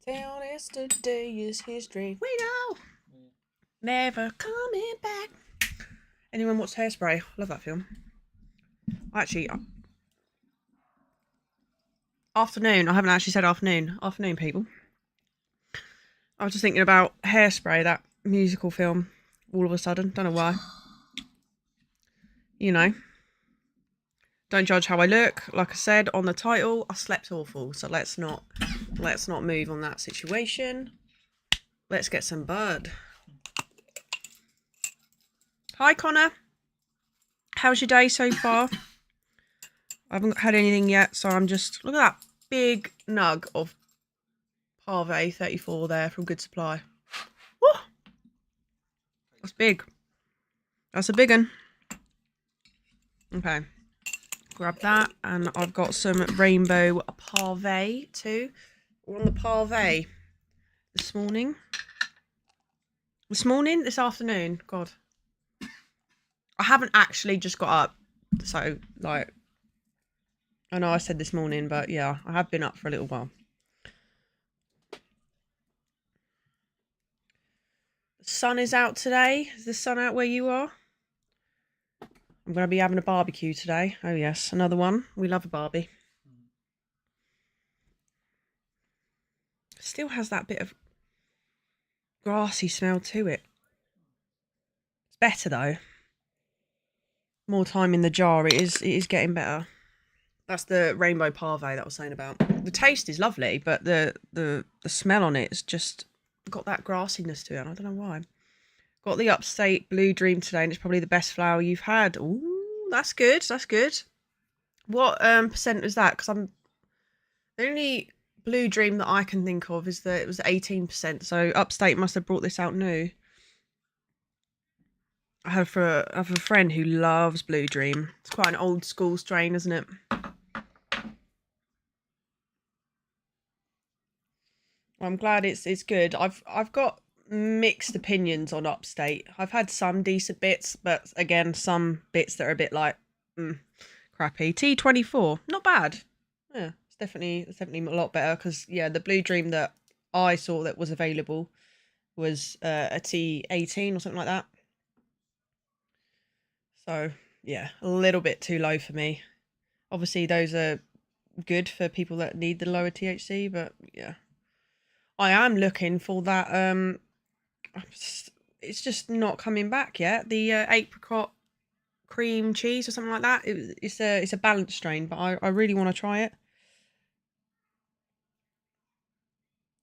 Tell yesterday is history. We know. Never coming back. Anyone watch Hairspray? Love that film. Actually, afternoon. I haven't actually said afternoon. Afternoon, people. I was just thinking about Hairspray, that musical film, all of a sudden. Don't know why. You know. Don't judge how I look. Like I said on the title, I slept awful. So let's not move on that situation. Let's get some bud. Hi, Connor. How's your day so far? I haven't had anything yet, so I'm just... Look at that big nug of Parve 34 there from Good Supply. Woo! That's big. That's a big one. Okay. Grab that, and I've got some rainbow Parve too. We're on the Parve this morning. This afternoon. God. I haven't actually just got up, so, like... I know I said this morning, but yeah, I have been up for a little while. The sun is out today. Is the sun out where you are? I'm going to be having a barbecue today. Oh yes, another one. We love a barbie. Still has that bit of grassy smell to it. It's better though. More time in the jar. It is getting better. That's the rainbow parve that I was saying about. The taste is lovely, but the smell on it is just got that grassiness to it. I don't know why. Got the Upstate Blue Dream today, and it's probably the best flower you've had. Ooh, that's good. That's good. What percent was that? Because I'm the only Blue Dream that I can think of is that it was 18%. So Upstate must have brought this out new. I have a friend who loves Blue Dream. It's quite an old school strain, isn't it? I'm glad it's good. I've got mixed opinions on Upstate. I've had some decent bits, but again, some bits that are a bit like crappy. T24, not bad. Yeah, it's definitely a lot better because yeah, the Blue Dream that I saw that was available was a T18 or something like that. So yeah, a little bit too low for me. Obviously, those are good for people that need the lower THC, but yeah. I am looking for that. It's just not coming back yet. The apricot cream cheese or something like that. It's a balanced strain, but I really want to try it.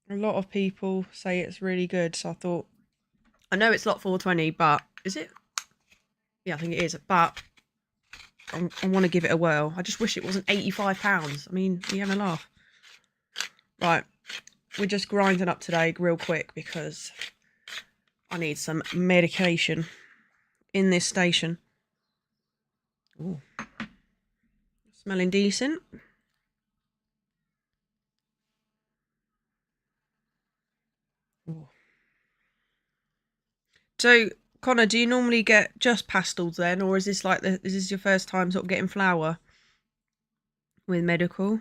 A lot of people say it's really good, so I thought. I know it's lot 420, but is it? Yeah, I think it is. But I want to give it a whirl. I just wish it wasn't £85. I mean, you having a laugh? Right. We're just grinding up today real quick because I need some medication in this station. Ooh. Smelling decent. Ooh. So, Connor, do you normally get just pastels then, or is this like is this your first time sort of getting flower with medical?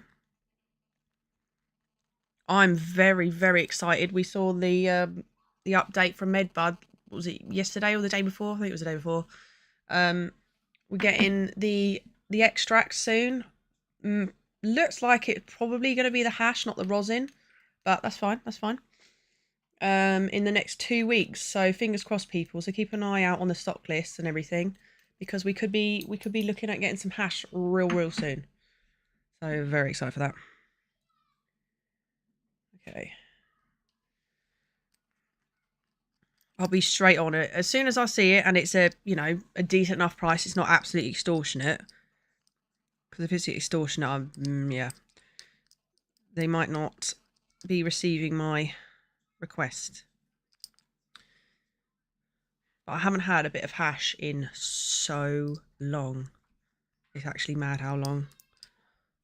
I'm very, very excited. We saw the update from MedBud. Was it yesterday or the day before? I think it was the day before. We're getting the extract soon. Looks like it's probably going to be the hash, not the rosin, but that's fine. That's fine. In the next 2 weeks, so fingers crossed, people. So keep an eye out on the stock list and everything, because we could be looking at getting some hash real soon. So very excited for that. Okay. I'll be straight on it. As soon as I see it and it's a decent enough price, it's not absolutely extortionate. Because if it's extortionate, yeah. They might not be receiving my request. But I haven't had a bit of hash in so long. It's actually mad how long.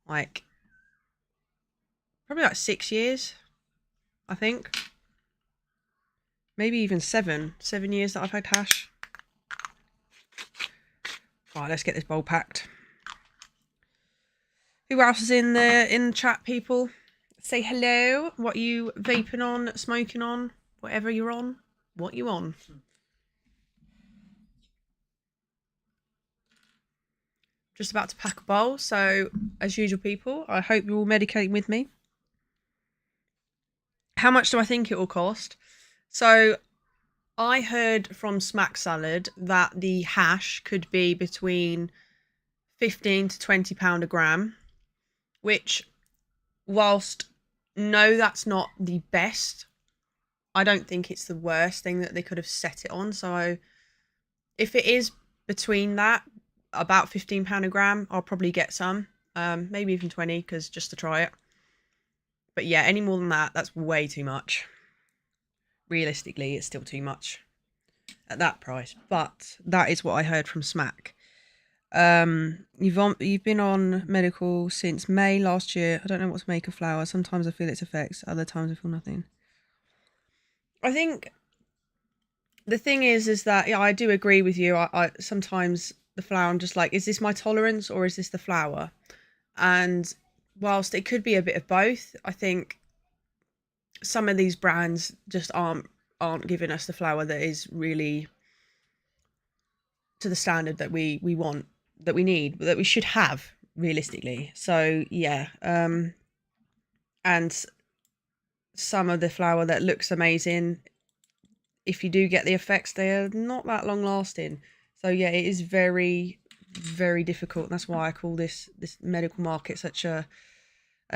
Like, probably like 6 years, I think. Maybe even 7 years that I've had hash. Right, let's get this bowl packed. Who else is in the chat, people? Say hello. What you vaping on, smoking on, whatever you're on. What you on? Just about to pack a bowl, so as usual, people, I hope you're all medicating with me. How much do I think it will cost? So I heard from Smack Salad that the hash could be between £15 to £20 a gram, which, whilst no, that's not the best, I don't think it's the worst thing that they could have set it on. So if it is between that, about £15 a gram, I'll probably get some, maybe even 20, because just to try it. But yeah, any more than that, that's way too much. Realistically, it's still too much at that price, but that is what I heard from Smack. You've been on medical since May last year. I don't know what to make of flower. Sometimes I feel its effects, other times I feel nothing. I think the thing is that, yeah, I do agree with you. I sometimes the flower, I'm just like, is this my tolerance or is this the flower? And whilst it could be a bit of both, I think some of these brands just aren't giving us the flower that is really to the standard that we want, that we need, that we should have realistically. So yeah, and some of the flower that looks amazing, if you do get the effects, they're not that long lasting. So yeah, it is very, very difficult. That's why I call this medical market such a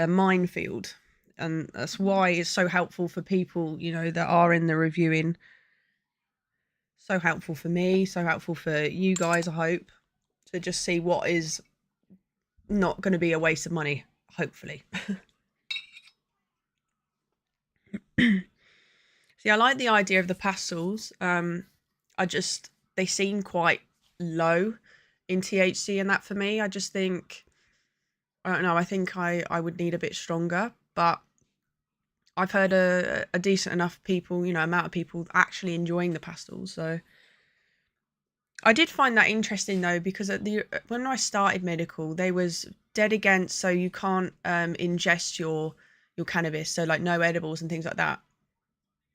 minefield, and that's why it's so helpful for people, you know, that are in the reviewing. So helpful for me, so helpful for you guys, I hope, to just see what is not going to be a waste of money, hopefully. See, I like the idea of the pastels. They seem quite low in THC and that for me. I just think, I don't know, I think I would need a bit stronger, but I've heard a decent enough people, you know, amount of people actually enjoying the pastels. So I did find that interesting though, because when I started medical, they was dead against, so you can't ingest your cannabis, so like no edibles and things like that.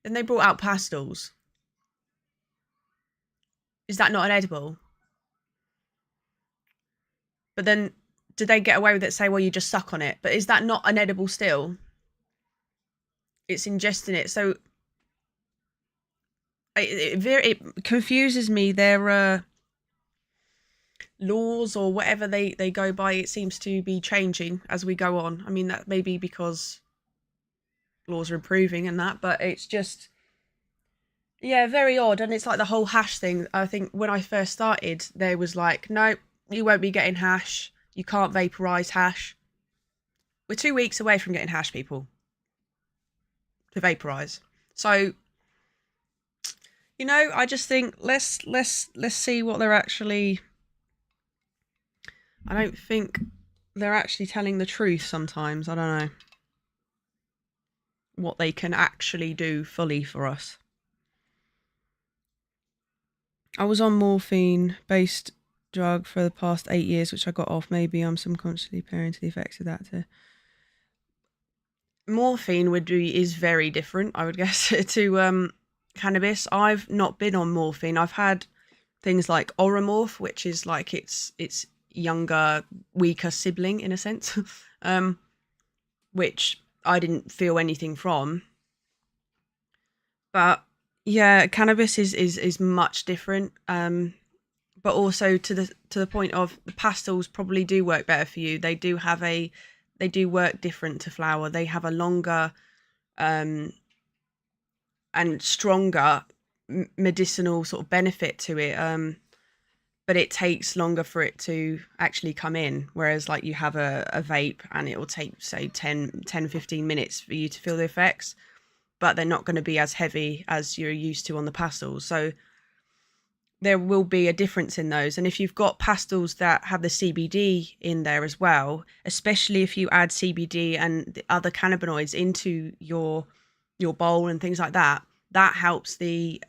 Then they brought out pastels. Is that not an edible? But then did they get away with it, say, well, you just suck on it? But is that not an edible still? It's ingesting it. So it confuses me. Their laws or whatever they go by, it seems to be changing as we go on. I mean, that may be because laws are improving and that, but it's just, yeah, very odd. And it's like the whole hash thing. I think when I first started, there was like, no, you won't be getting hash. You can't vaporize hash. We're 2 weeks away from getting hash, people, to vaporize. So, you know, I just think let's see what they're actually. I don't think they're actually telling the truth sometimes. I don't know what they can actually do fully for us. I was on morphine-based drug for the past 8 years, which I got off. Maybe I'm subconsciously parent to the effects of that too. Morphine is very different, I would guess, to cannabis. I've not been on morphine. I've had things like Oromorph, which is like its younger, weaker sibling in a sense, which I didn't feel anything from. But yeah, cannabis is much different. But also to the point of the pastels probably do work better for you. They do work different to flower. They have a longer and stronger medicinal sort of benefit to it. But it takes longer for it to actually come in. Whereas like you have a vape and it will take, say, 10, 15 minutes for you to feel the effects, but they're not going to be as heavy as you're used to on the pastels. So there will be a difference in those. And if you've got pastels that have the CBD in there as well, especially if you add CBD and the other cannabinoids into your bowl and things like that, that helps the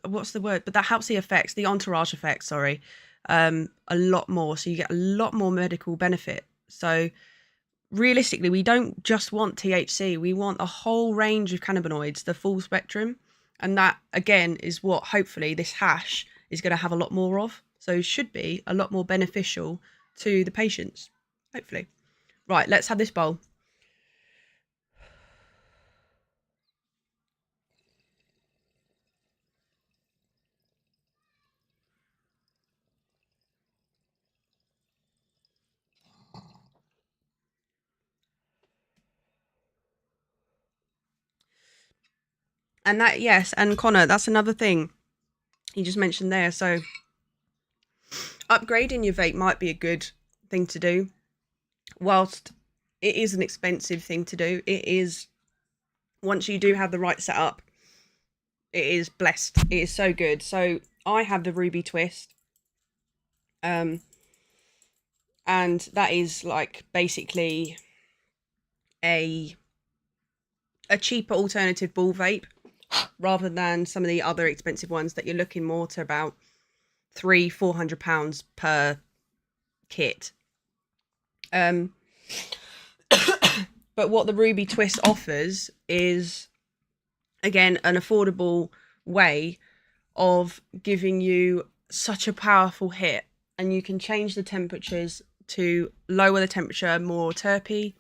what's the word? But that helps the effects, the entourage effects, sorry, a lot more. So you get a lot more medical benefit. So realistically, we don't just want THC. We want a whole range of cannabinoids, the full spectrum. And that, again, is what hopefully this hash is going to have a lot more of. So it should be a lot more beneficial to the patients, hopefully. Right, let's have this bowl. And that, yes, and Connor, that's another thing you just mentioned there. So upgrading your vape might be a good thing to do. Whilst it is an expensive thing to do, it is, once you do have the right setup, it is blessed. It is so good. So I have the Ruby Twist. And that is like basically a cheaper alternative ball vape rather than some of the other expensive ones that you're looking more to about £300-400 per kit. But what the Ruby Twist offers is, again, an affordable way of giving you such a powerful hit, and you can change the temperatures to lower the temperature, more terpy,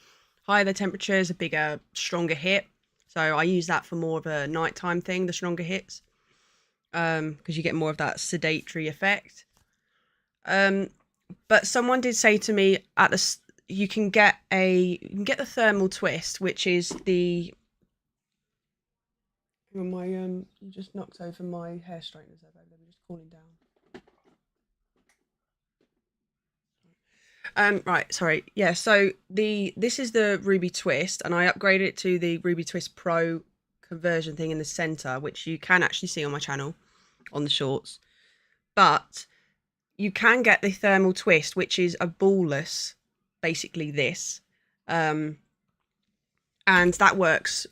higher the temperatures, a bigger, stronger hit. So I use that for more of a nighttime thing, the stronger hits, because you get more of that sedatory effect. But someone did say to me you can get the thermal twist, which is the you just knocked over my hair straighteners there, babe. Let me just cool him down. Right, sorry. Yeah, so this is the Ruby Twist, and I upgraded it to the Ruby Twist Pro conversion thing in the center, which you can actually see on my channel on the shorts. But you can get the thermal twist, which is a ballless, basically this, and that works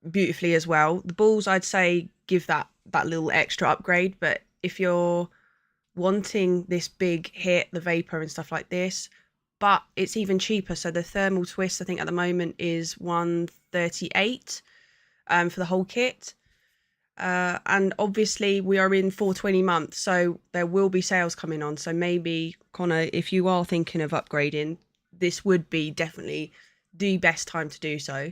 beautifully as well. The balls, I'd say, give that little extra upgrade, but if you're wanting this big hit, the vapor and stuff like this, but it's even cheaper. So the thermal twist, I think at the moment is $138 for the whole kit. And obviously we are in 420 months, so there will be sales coming on. So maybe, Connor, if you are thinking of upgrading, this would be definitely the best time to do so.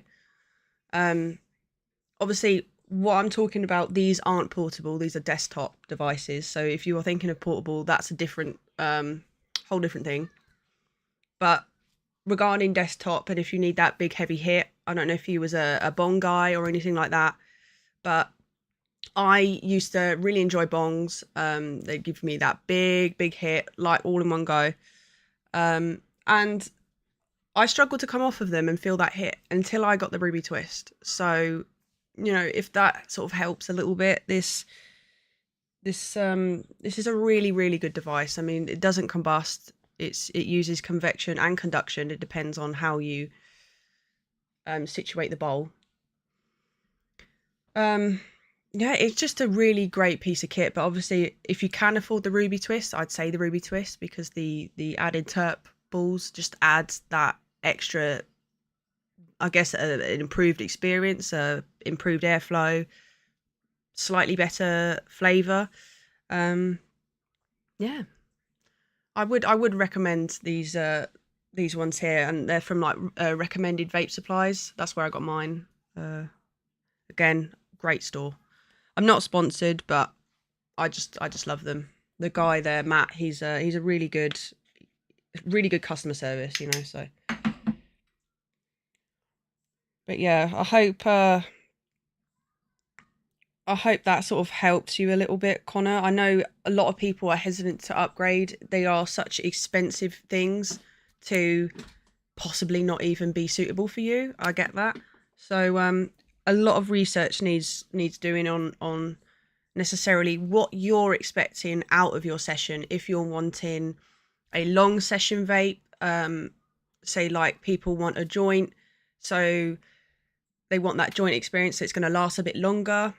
Obviously, what I'm talking about, these aren't portable, these are desktop devices. So if you are thinking of portable, that's a different, whole different thing. But regarding desktop, and if you need that big heavy hit, I don't know if you was a bong guy or anything like that, but I used to really enjoy bongs. They give me that big hit, like all in one go. And I struggled to come off of them and feel that hit until I got the Ruby Twist. So, you know, if that sort of helps a little bit, this is a really good device. I mean, it doesn't combust. It uses convection and conduction. It depends on how you situate the bowl. Yeah, it's just a really great piece of kit. But obviously, if you can afford the Ruby Twist, I'd say the Ruby Twist, because the added terp balls just adds that extra, I guess, an improved experience, improved airflow, slightly better flavour. Yeah, I would recommend these ones here, and they're from like recommended vape supplies. That's where I got mine. Again, great store. I'm not sponsored, but I just love them. The guy there, Matt, he's a really good customer service, you know. So, but yeah, I hope that sort of helps you a little bit, Connor. I know a lot of people are hesitant to upgrade. They are such expensive things to possibly not even be suitable for you. I get that. So a lot of research needs doing on necessarily what you're expecting out of your session. If you're wanting a long session vape, say like people want a joint, so they want that joint experience, so it's going to last a bit longer.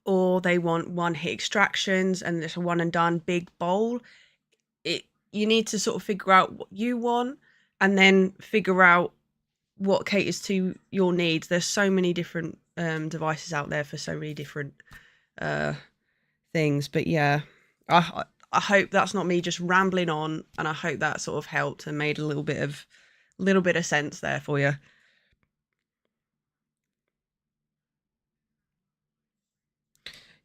or they want one hit extractions and it's a one and done big bowl. You need to sort of figure out what you want and then figure out what caters to your needs. There's so many different devices out there for so many different things, but yeah, I hope that's not me just rambling on, and I hope that sort of helped and made a little bit of sense there for you.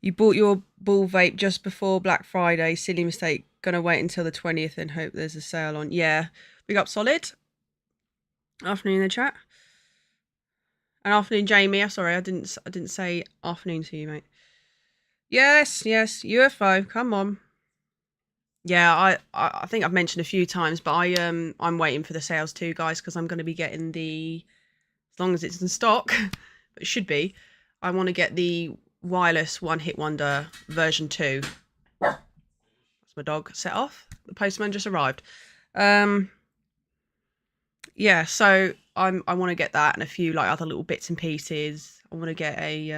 You bought your ball vape just before Black Friday. Silly mistake. Gonna wait until the 20th and hope there's a sale on. Yeah. Big up Solid. Afternoon in the chat. And afternoon, Jamie. I'm sorry, I didn't say afternoon to you, mate. Yes, UFO. Come on. Yeah, I think I've mentioned a few times, but I'm waiting for the sales too, guys, because I'm going to be getting as long as it's in stock, but it should be. I want to get the wireless one hit wonder version 2. That's my dog set off. The postman just arrived. Yeah, so I want to get that and a few like other little bits and pieces. I want to get a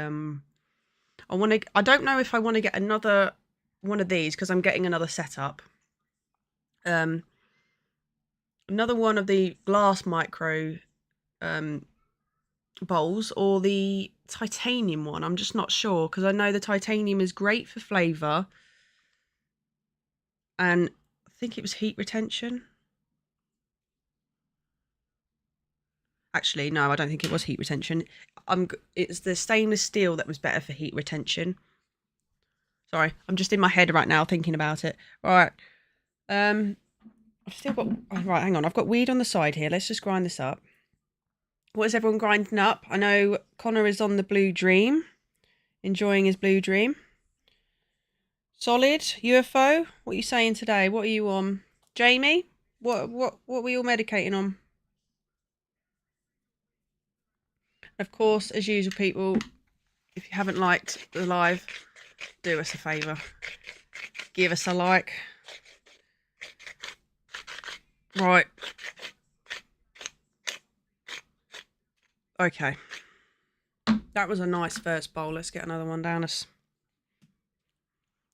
I don't know if I want to get another one of these because I'm getting another setup. Another one of the glass micro bowls or the titanium one. I'm just not sure because I know the titanium is great for flavour and I think it was heat retention. Actually, no, I don't think it was heat retention. It's the stainless steel that was better for heat retention. Sorry, I'm just in my head right now thinking about it. Right. I've still got... Oh, right, hang on. I've got weed on the side here. Let's just grind this up. What is everyone grinding up? I know Connor is on the Blue Dream. Enjoying his Blue Dream. Solid, UFO. What are you saying today? What are you on? Jamie? What were you all medicating on? Of course, as usual, people, if you haven't liked the live, do us a favour. Give us a like. Right. Okay. That was a nice first bowl. Let's get another one down us.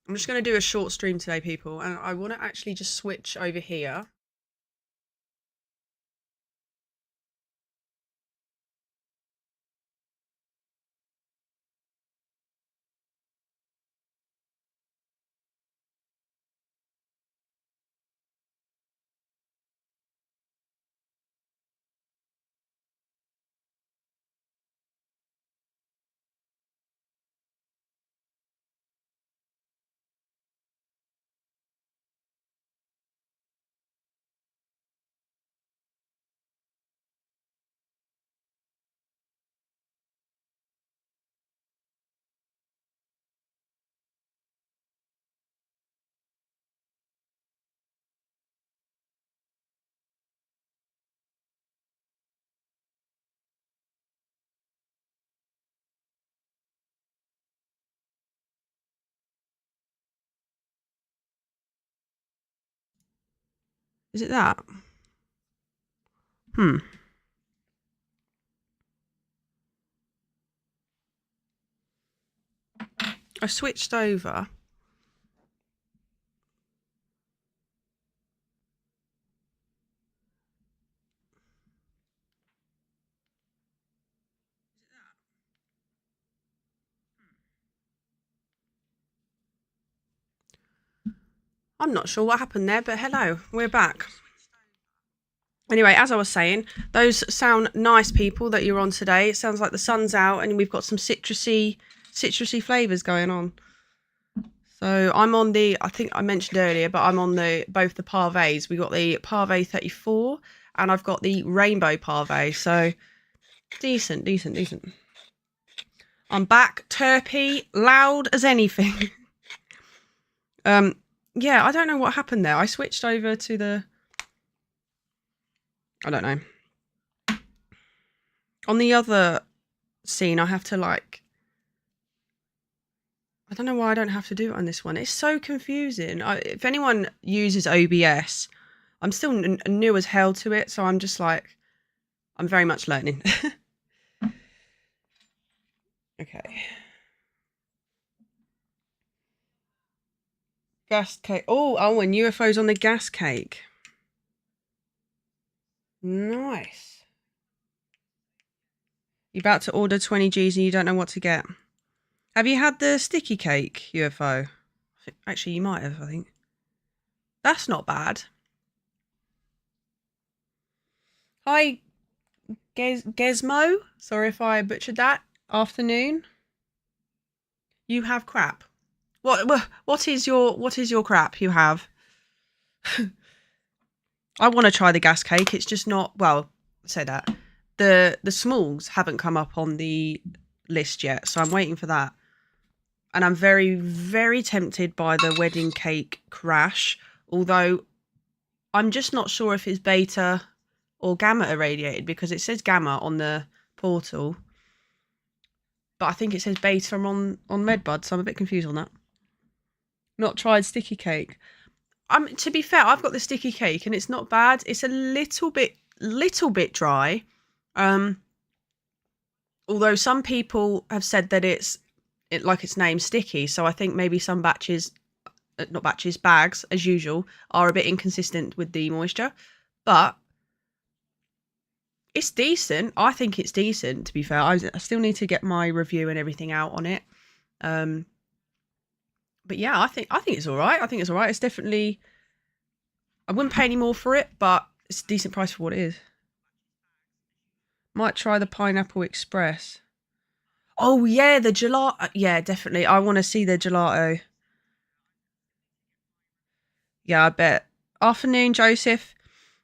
I'm just going to do a short stream today, people, and I want to actually just switch over here. Is it that? I switched over. I'm not sure what happened there, but hello, we're back. Anyway, as I was saying, those sound nice, people, that you're on today. It sounds like the sun's out and we've got some citrusy flavours going on. So I'm on the, I think I mentioned earlier, but I'm on both the parveys. We got the Parve 34 and I've got the Rainbow Parve. So decent. I'm back, terpy, loud as anything. Yeah, I don't know what happened there. I switched over to the... I don't know. On the other scene, I have to like... I don't know why I don't have to do it on this one. It's so confusing. If anyone uses OBS, I'm still new as hell to it, so I'm just like... I'm very much learning. Okay. Gas cake. Oh, and UFOs on the gas cake. Nice. You're about to order 20 Gs and you don't know what to get. Have you had the sticky cake UFO? Actually, you might have, I think. That's not bad. Hi, Gizmo. Sorry if I butchered that. Afternoon. You have crap. What is your crap you have? I want to try the gas cake. It's just not, well, say that. The smalls haven't come up on the list yet, so I'm waiting for that. And I'm very, very tempted by the wedding cake crash, although I'm just not sure if it's beta or gamma irradiated because it says gamma on the portal. But I think it says beta on Medbud, so I'm a bit confused on that. Not tried sticky cake. To be fair, I've got the sticky cake and it's not bad. It's a little bit dry. Although some people have said that it's like its name, sticky. So I think maybe some bags, as usual, are a bit inconsistent with the moisture. But it's decent. I think it's decent, to be fair. I still need to get my review and everything out on it. But yeah, I think it's all right. It's definitely, I wouldn't pay any more for it, but it's a decent price for what it is. Might try the Pineapple Express. Oh yeah, the gelato. Yeah, definitely. I want to see the gelato. Yeah, I bet. Afternoon, Joseph.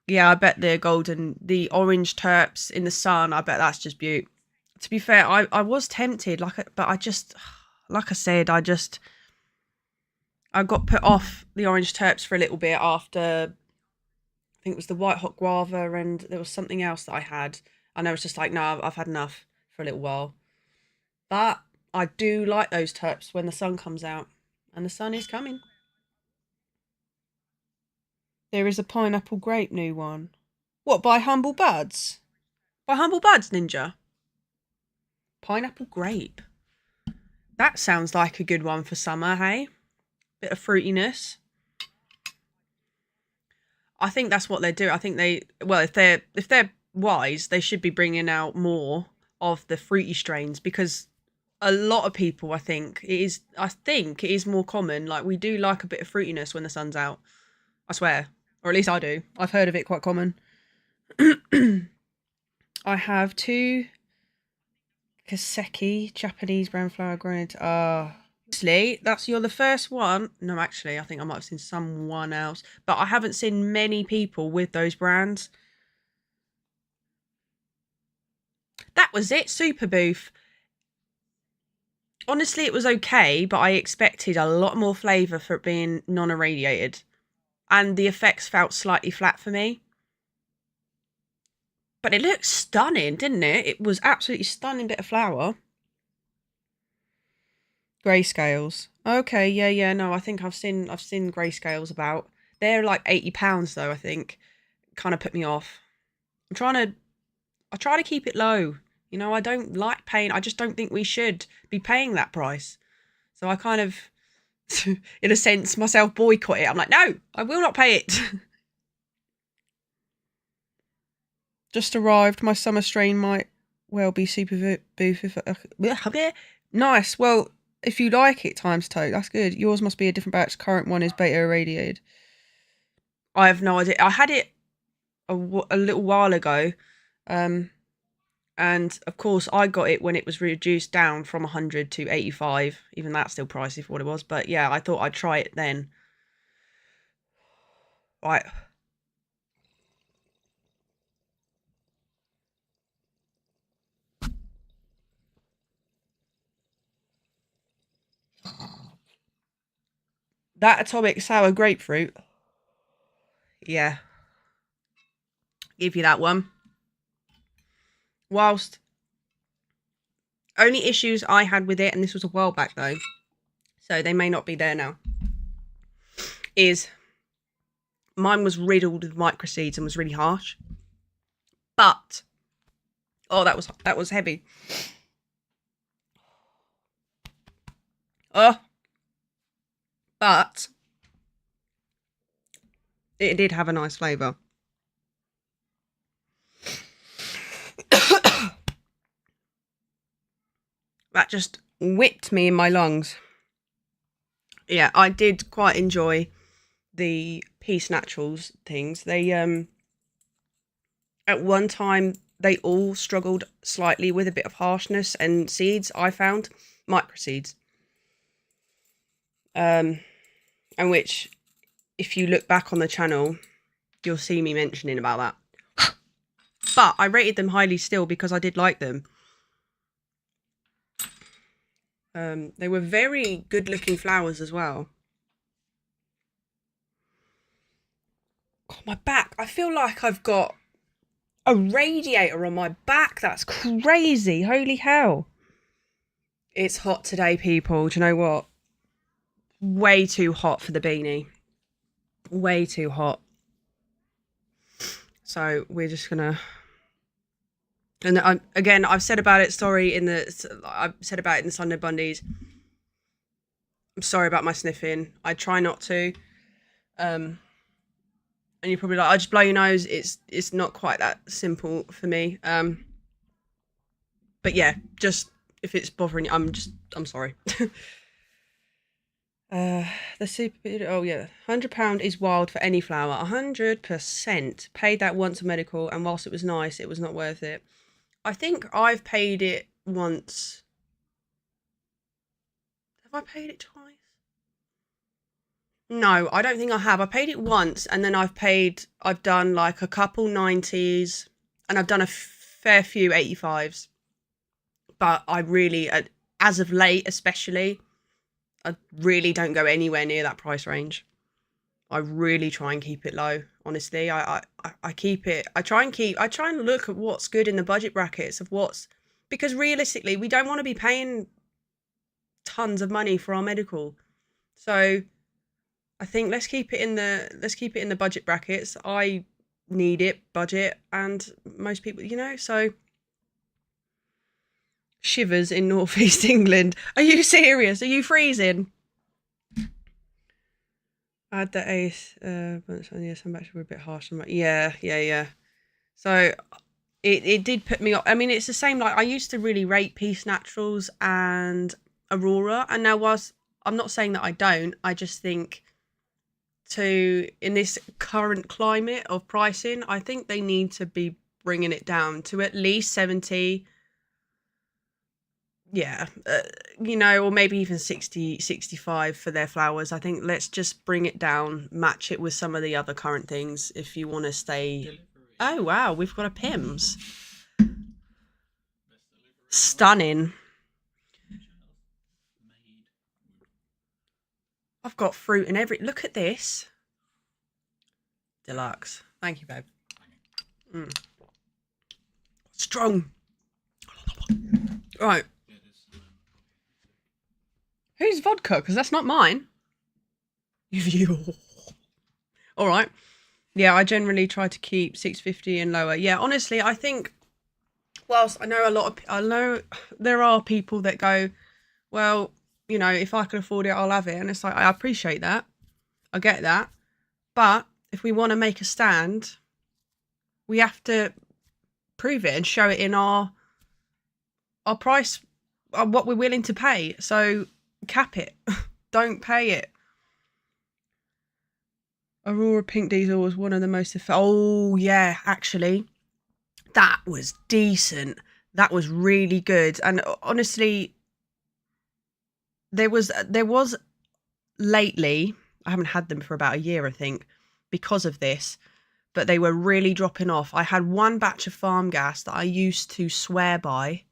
Yeah, I bet the orange terps in the sun, I bet that's just beaut. To be fair, I was tempted, but I just, like I said, I got put off the orange terps for a little bit after, I think it was the white hot guava and there was something else that I had. And I was just like, no, I've had enough for a little while. But I do like those terps when the sun comes out. And the sun is coming. There is a pineapple grape new one. What, by Humble Buds? By Humble Buds, Ninja? Pineapple grape. That sounds like a good one for summer, hey? Bit of fruitiness. I think that's what they do. I think if they're wise, they should be bringing out more of the fruity strains because a lot of people, I think it is more common. Like, we do like a bit of fruitiness when the sun's out. I swear. Or at least I do. I've heard of it quite common. I have 2 Kaseki Japanese brown flour grown. Actually, you're the first one. No, actually, I think I might have seen someone else, but I haven't seen many people with those brands. That was it, Super Booth. Honestly, it was okay, but I expected a lot more flavour for it being non-irradiated. And the effects felt slightly flat for me. But it looked stunning, didn't it? It was absolutely stunning bit of flour. Grayscales. Okay, yeah, no, I think I've seen grayscales about. They're like £80 though, I think. Kind of put me off. I try to keep it low. You know, I don't like paying. I just don't think we should be paying that price. So I kind of, in a sense, myself boycott it. I'm like, no, I will not pay it. Just arrived. My summer strain might well be Super Booth. Nice. Well, if you like it, times two. That's good. Yours must be a different batch. Current one is beta irradiated. I have no idea. I had it a little while ago. And of course, I got it when it was reduced down from 100 to 85. Even that's still pricey for what it was. But yeah, I thought I'd try it then. Right. That atomic sour grapefruit. Yeah. Give you that one. Whilst only issues I had with it, and this was a while back though, so they may not be there now, is mine was riddled with microseeds and was really harsh. But oh, that was heavy. Oh, but It did have a nice flavour. That just whipped me in my lungs. Yeah, I did quite enjoy the Peace Naturals things. They at one time they all struggled slightly with a bit of harshness and seeds, I found. Microseeds. And which, if you look back on the channel, you'll see me mentioning about that. But I rated them highly still because I did like them. They were very good looking flowers as well. Oh, my back. I feel like I've got a radiator on my back. That's crazy. Holy hell. It's hot today, people. Do you know what? Way too hot for the beanie. Way too hot. So we're just gonna. And again, I've said about it. I've said about it in the Sunday Bundies. I'm sorry about my sniffing. I try not to. And you're probably like, I just blow your nose. It's not quite that simple for me. But yeah, just if it's bothering you, I'm sorry. The super. Oh yeah, £100 is wild for any flower. 100%. Paid that once on medical, and whilst it was nice, it was not worth it. I think I've paid it once. Have I paid it twice? No, I don't think I have. I paid it once, and then I've done like a couple 90s, and I've done a fair few 85s. But I really, as of late especially, I really don't go anywhere near that price range. I really try and keep it low. Honestly, I keep it. I try and look at what's good in the budget brackets of because realistically, we don't want to be paying tons of money for our medical. So I think let's keep it in the budget brackets. I need it budget, and most people, so shivers in northeast England. Are you serious? Are you freezing? I had the ace, but yeah, some batches were a bit harsh. I'm like, yeah. So it did put me off. I mean, it's the same. Like I used to really rate Peace Naturals and Aurora, and now whilst I'm not saying that I don't, I just think in this current climate of pricing, I think they need to be bringing it down to at least 70. Yeah, or maybe even 60, 65 for their flowers. I think let's just bring it down, match it with some of the other current things if you want to stay. Delivery. Oh, wow, we've got a Pims. Stunning. I've got fruit and look at this. Deluxe. Thank you, babe. Strong. Right. Who's vodka? Because that's not mine. All right. Yeah, I generally try to keep 650 and lower. Yeah, honestly, I think whilst I know there are people that go, well, if I can afford it, I'll have it. And it's like, I appreciate that. I get that. But if we want to make a stand, we have to prove it and show it in our price, what we're willing to pay. So cap it. Don't pay it. Aurora Pink Diesel was one of the most oh yeah, actually that was decent. That was really good. And honestly, there was lately, I haven't had them for about a year, I think, because of this, but they were really dropping off. I had one batch of farm gas that I used to swear by.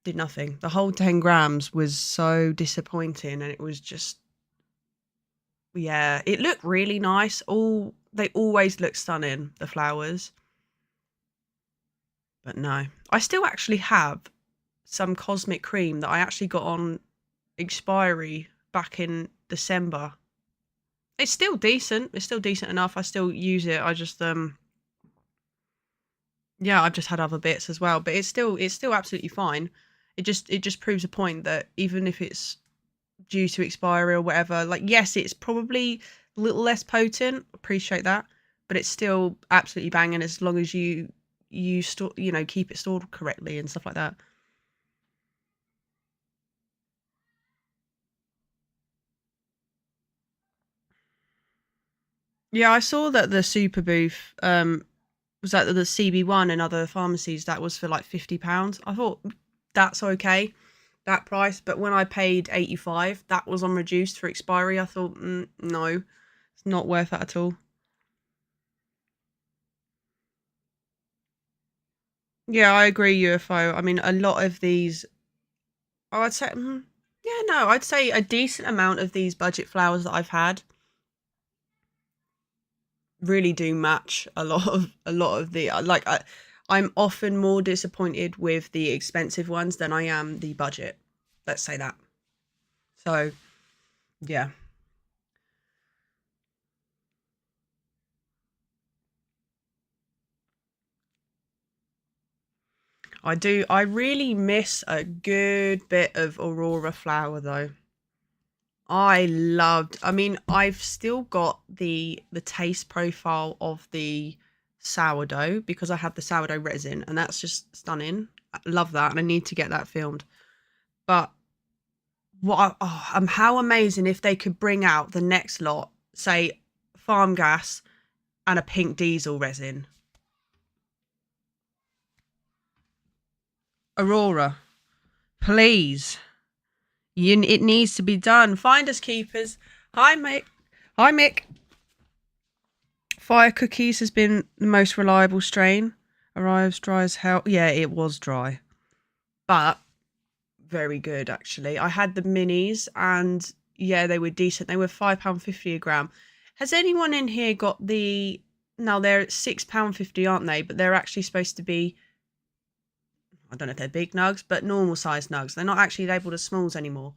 Did nothing. The whole 10 grams was so disappointing, and it was just, yeah, it looked really nice. They always look stunning, the flowers. But no, I still actually have some Cosmic Cream that I actually got on expiry back in December. It's still decent. It's still decent enough. I still use it. I just yeah, I've just had other bits as well, but it's still absolutely fine. It just proves a point that even if it's due to expiry or whatever, like, yes, it's probably A little less potent, appreciate that, but it's still absolutely banging as long as you store, keep it stored correctly and stuff like that. Yeah, I saw that the Super Booth was at the CB1 and other pharmacies that was for like £50. I thought that's okay, that price, but when I paid 85, that was on reduced for expiry. I thought no, it's not worth that at all. Yeah, I agree, UFO. I mean, a lot of these, I'd say, yeah, no, I'd say a decent amount of these budget flowers that I've had really do match a lot of the like. I'm often more disappointed with the expensive ones than I am the budget. Let's say that. So yeah, I do. I really miss a good bit of Aurora flower though. I mean, I've still got the taste profile of the sourdough because I had the sourdough resin and that's just stunning. I love that and I need to get that filmed. But how amazing if they could bring out the next lot, say farm gas and a pink diesel resin. Aurora, please. It needs to be done. Finders keepers. Hi, Mick. Hi, Mick. Fire Cookies has been the most reliable strain. Arrives dry as hell. Yeah, it was dry, but very good actually. I had the minis and yeah, they were decent. They were £5.50 a gram. Has anyone in here got the? No, they're £6.50, aren't they? But they're actually supposed to be. I don't know if they're big nugs, but normal size nugs. They're not actually labelled as smalls anymore.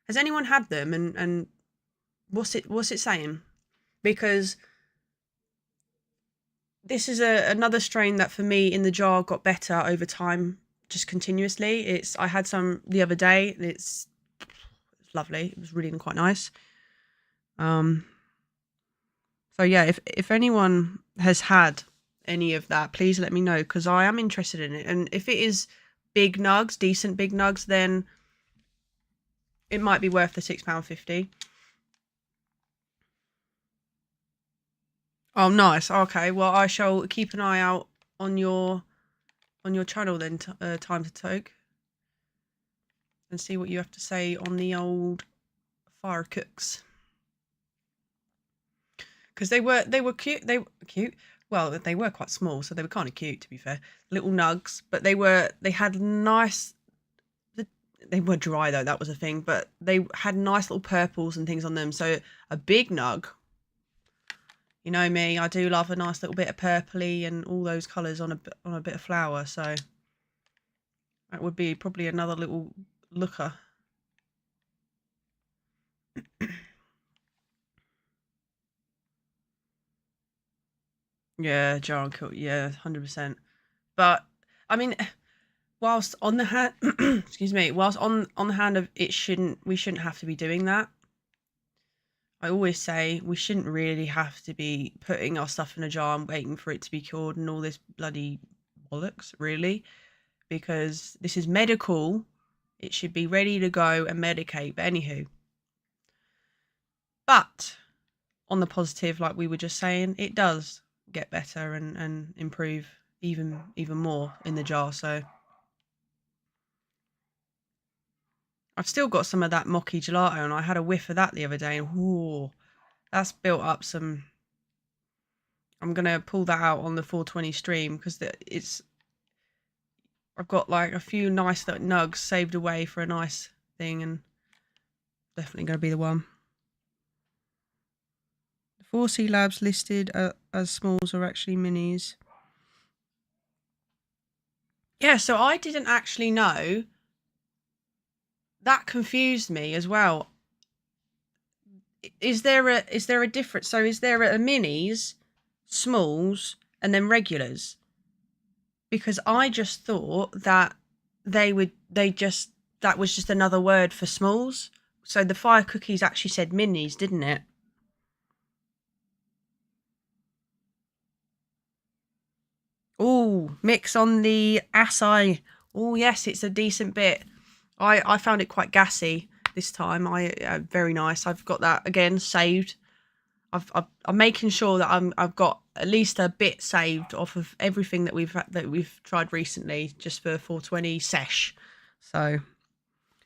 Has anyone had them? And what's it saying? Because this is another strain that for me in the jar got better over time, just continuously. I had some the other day. It's lovely. It was really quite nice. So yeah, if anyone has had any of that, please let me know because I am interested in it. And if it is big nugs, decent big nugs, then it might be worth the £6.50. Oh, nice. Okay, well I shall keep an eye out on your channel then, Time to Toke, and see what you have to say on the old fire cooks. Because they were cute. They were cute. Well, they were quite small, so they were kind of cute to be fair. Little nugs, but they had nice. They were dry though, that was a thing, but they had nice little purples and things on them. So a big nug, you know me, I do love a nice little bit of purpley and all those colours on a bit of flower. So that would be probably another little looker. Yeah, jar and cook. Yeah, 100%. But I mean, whilst on the hand, excuse me, whilst on the hand of we shouldn't have to be doing that. I always say we shouldn't really have to be putting our stuff in a jar and waiting for it to be cured and all this bloody bollocks, really, because this is medical. It should be ready to go and medicate. But anywho, but on the positive, like we were just saying, it does get better and improve even more in the jar. So I've still got some of that mochi gelato, and I had a whiff of that the other day, and whoa, that's built up some. I'm gonna pull that out on the 420 stream because I've got like a few nice little nugs saved away for a nice thing, and definitely gonna be the one. 4C Labs listed as smalls are actually minis. Yeah, so I didn't actually know. That confused me as well. Is there a difference? So is there a minis, smalls, and then regulars? Because I just thought that that was just another word for smalls. So the fire cookies actually said minis, didn't it? Oh, mix on the acai. Oh, yes, it's a decent bit. I found it quite gassy this time. Very nice. I've got that again saved. I'm making sure that I've got at least a bit saved off of everything that we've tried recently, just for 420 sesh. So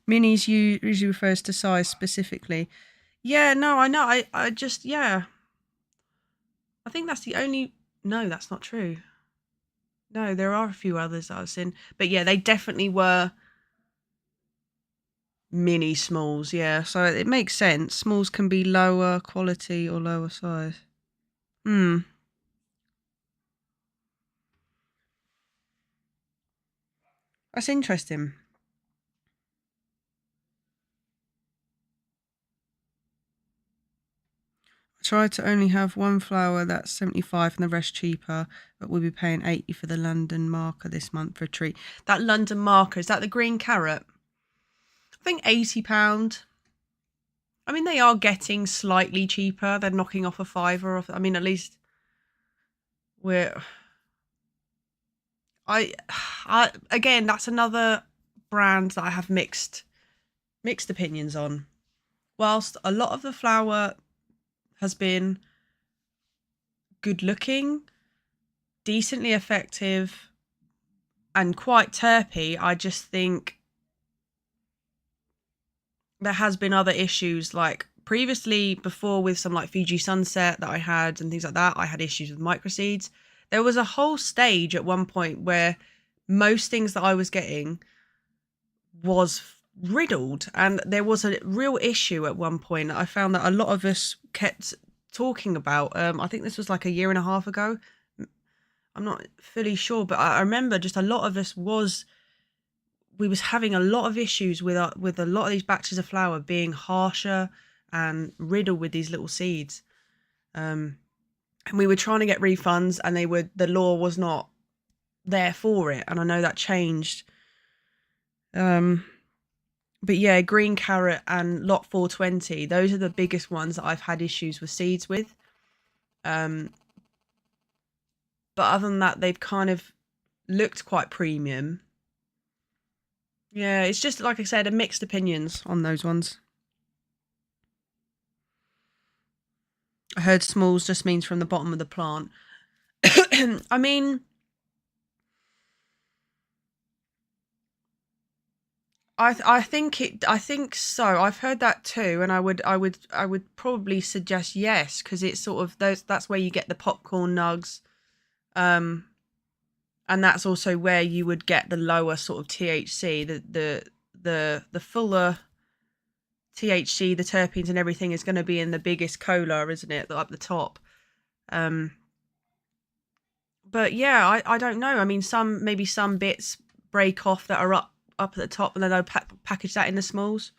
minis usually refers to size specifically. Yeah, no, I know. I just, yeah. I think that's the only. No, that's not true. No, there are a few others that I've seen, but yeah, they definitely were mini smalls. Yeah, so it makes sense. Smalls can be lower quality or lower size. Hmm. That's interesting. I tried to only have one flower that's 75 and the rest cheaper, but we'll be paying 80 for the London marker this month for a treat. That London marker, is that the green carrot? I think £80. I mean, they are getting slightly cheaper. They're knocking off a fiver off. I mean, at least we're. I again, that's another brand that I have mixed opinions on. Whilst a lot of the flower has been good looking, decently effective, and quite terpy, I just think there has been other issues, like previously before with some like Fiji Sunset that I had and things like that. I had issues with microseeds. There was a whole stage at one point where most things that I was getting was riddled, and there was a real issue at one point. I found that a lot of us kept talking about. I think this was like a year and a half ago. I'm not fully sure, but I remember just a lot of us we was having a lot of issues with a lot of these batches of flour being harsher and riddled with these little seeds. And we were trying to get refunds, and the law was not there for it. And I know that changed. But yeah, green carrot and lot 420, those are the biggest ones that I've had issues with seeds with. But other than that, they've kind of looked quite premium. Yeah, it's just, like I said, a mixed opinions on those ones. I heard smalls just means from the bottom of the plant. I mean, I think so. I've heard that too, and I would probably suggest yes, because it's sort of that's where you get the popcorn nugs, and that's also where you would get the lower sort of THC, the fuller THC, the terpenes and everything is going to be in the biggest cola, isn't it? Up the top. But yeah, I don't know. I mean, maybe some bits break off that are up at the top, and then they'll package that in the smalls.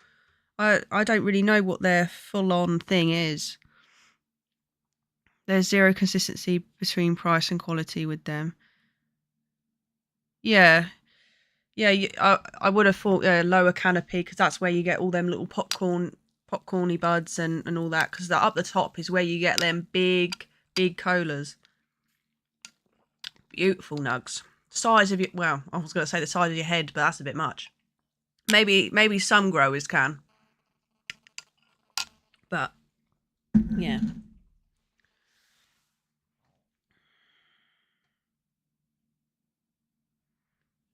I don't really know what their full on thing is. There's zero consistency between price and quality with them. Yeah, yeah. I would have thought lower canopy, because that's where you get all them little popcorny buds and all that. Because up the top is where you get them big colas. Beautiful nugs. Size of your, well, I was going to say the size of your head, but that's a bit much. Maybe some growers can, but yeah.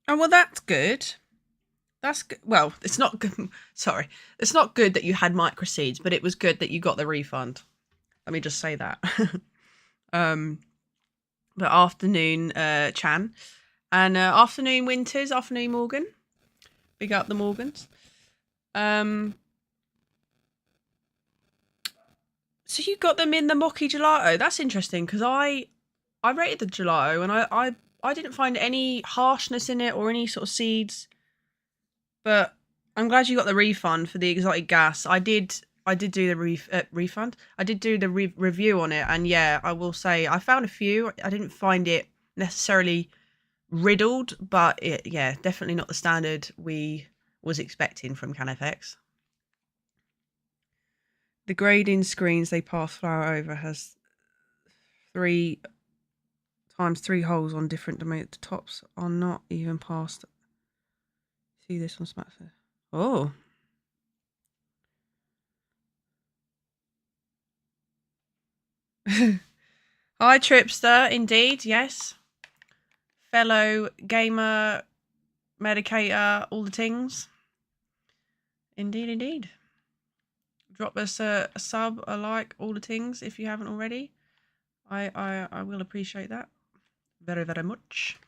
Oh well, that's good. That's good. Well, it's not good. Sorry, it's not good that you had microseeds, but it was good that you got the refund. Let me just say that. um, but afternoon, Chan, and afternoon Winters, afternoon Morgan. Big up the Morgans. So you got them in the mochi gelato. That's interesting, because I rated the gelato, and I didn't find any harshness in it or any sort of seeds. But I'm glad you got the refund for the exotic gas. I did do the refund. I did do the review on it, and yeah, I will say I found a few. I didn't find it necessarily riddled, but yeah, definitely not the standard we was expecting from CanFX. The grading screens they pass flour over has 3 times 3 holes on different domain. The tops are not even past. See this on Smackfit. Oh. Hi, Tripster. Indeed, yes. Fellow gamer, medicator, all the things. Indeed, indeed. Drop us a sub, a like, all the things if you haven't already. I will appreciate that very, very much.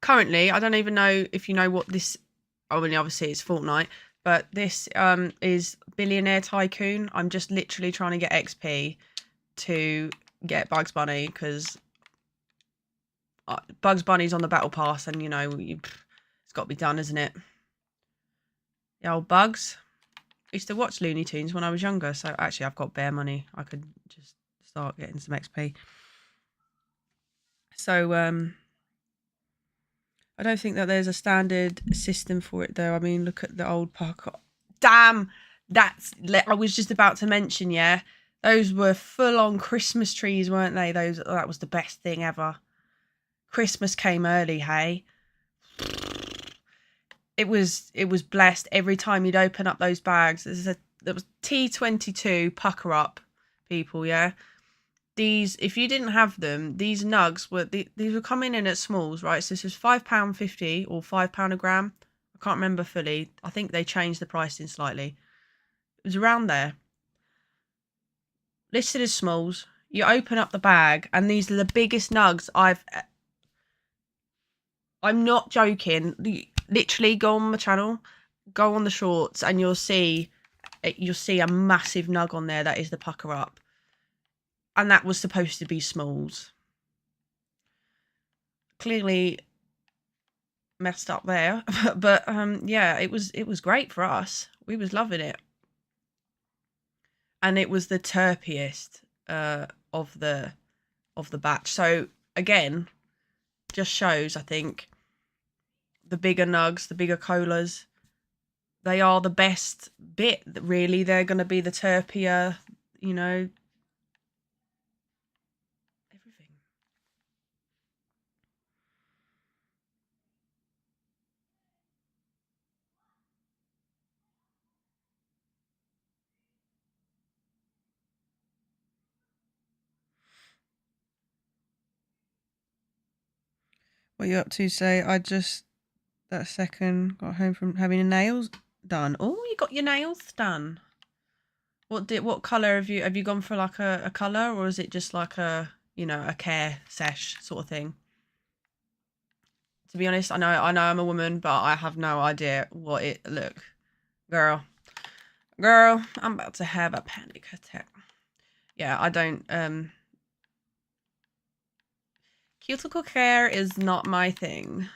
Currently, I don't even know if you know what this. I mean, obviously it's Fortnite, but this is Billionaire Tycoon. I'm just literally trying to get XP to get Bugs Bunny because Bugs Bunny's on the battle pass, and you know it's got to be done, isn't it? The old Bugs. I used to watch Looney Tunes when I was younger, so actually I've got bare money. I could just start getting some XP. So I don't think that there's a standard system for it, though. I mean, look at the old park. Damn, I was just about to mention, yeah. Those were full-on Christmas trees, weren't they? That was the best thing ever. Christmas came early, hey. It was blessed every time you'd open up those bags. There was T22 pucker up, people, yeah. These, if you didn't have them, these nugs these were coming in at smalls, right? So this was £5.50 or £5 a gram. I can't remember fully. I think they changed the pricing slightly. It was around there. Listed as smalls. You open up the bag, and these are the biggest nugs I'm not joking. Literally, go on my channel, go on the shorts, and you'll see a massive nug on there. That is the pucker up. And that was supposed to be smalls. Clearly messed up there. But yeah, it was great for us. We was loving it. And it was the terpiest of the batch. So again, just shows, I think, the bigger nugs, the bigger colas, they are the best bit, really. They're going to be the terpier, you know, everything. What are you up to, say? I just, that second, got home from having your nails done. Oh, you got your nails done. What colour have you gone for, like a colour, or is it just like a, you know, a care sesh sort of thing? To be honest, I know I'm a woman, but I have no idea what it look. Girl, I'm about to have a panic attack. Yeah, I don't cuticle care is not my thing.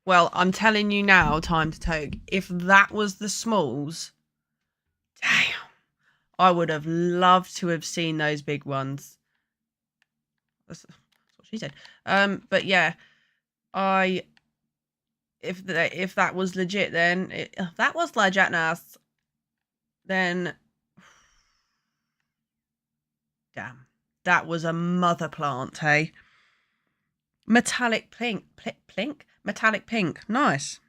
Well, I'm telling you now, time to take. If that was the smalls, damn, I would have loved to have seen those big ones. That's what she said. But yeah, if that was legit, then if that was legitness, then damn, that was a mother plant, hey. Metallic pink, metallic pink, nice.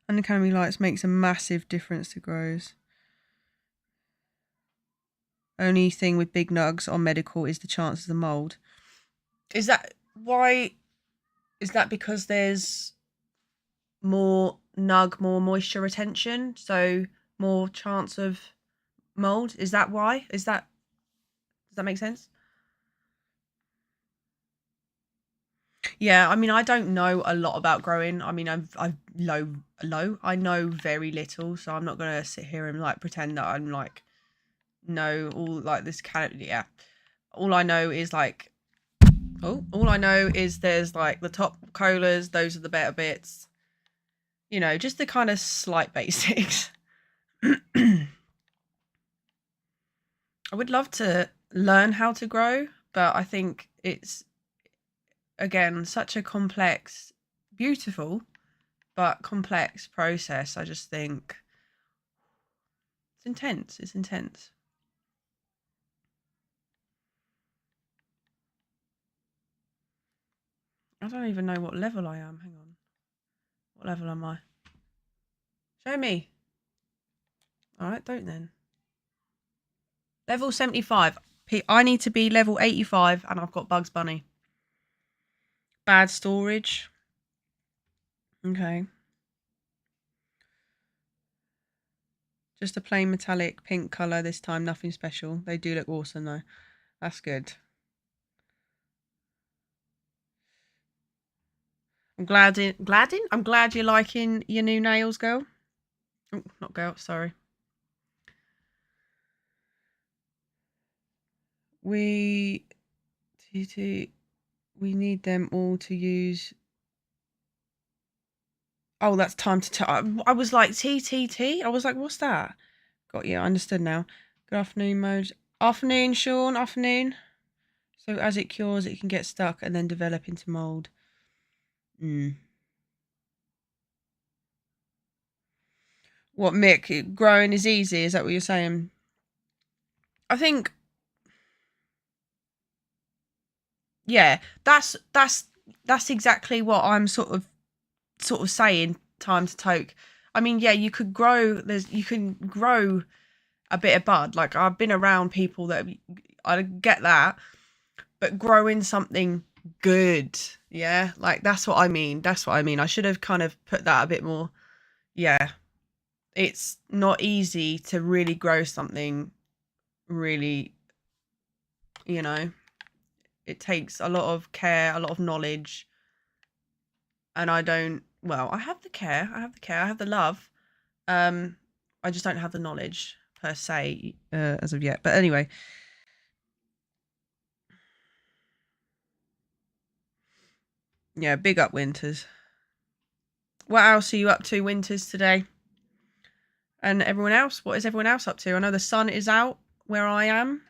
Uncanny lights makes a massive difference to grows. Only thing with big nugs on medical is the chances of mold. Is that why? Is that because there's more nug, more moisture retention, so more chance of mold? Is that why? Does that make sense? Yeah, I mean, I don't know a lot about growing. I mean, I know very little, so I'm not gonna sit here and like pretend that I'm like know all like this kind of, yeah. All I know is like, all I know is there's like the top colas, those are the better bits. You know, just the kind of slight basics. I would love to learn how to grow, but I think it's, again, such a complex beautiful, but complex process. I just think it's intense. It's intense. I don't even know what level I am. Hang on. What level am I? Show me. All right, don't then. Level 75. I need to be level 85 and I've got Bugs Bunny. Bad storage. Okay. Just a plain metallic pink colour this time. Nothing special. They do look awesome though. That's good. I'm glad you're liking your new nails, girl. Oh, not girl, sorry. We need them all to use. Oh, that's time to I was like TTT. I was like, what's that? Got you. I understood now. Good afternoon, Moj. Afternoon, Sean. Afternoon. So as it cures, it can get stuck and then develop into mold. What, Mick? Growing is easy. Is that what you're saying? I think. Yeah, that's exactly what I'm sort of saying time to toke. I mean, yeah, you can grow a bit of bud. Like, I've been around people that I get that, but growing something good, yeah, like that's what I mean. I should have kind of put that a bit more. Yeah, it's not easy to really grow something really, it takes a lot of care, a lot of knowledge. And I have the care, I have the love. I just don't have the knowledge per se as of yet. But anyway. Yeah, big up Winters. What else are you up to, Winters, today? And everyone else? What is everyone else up to? I know the sun is out where I am.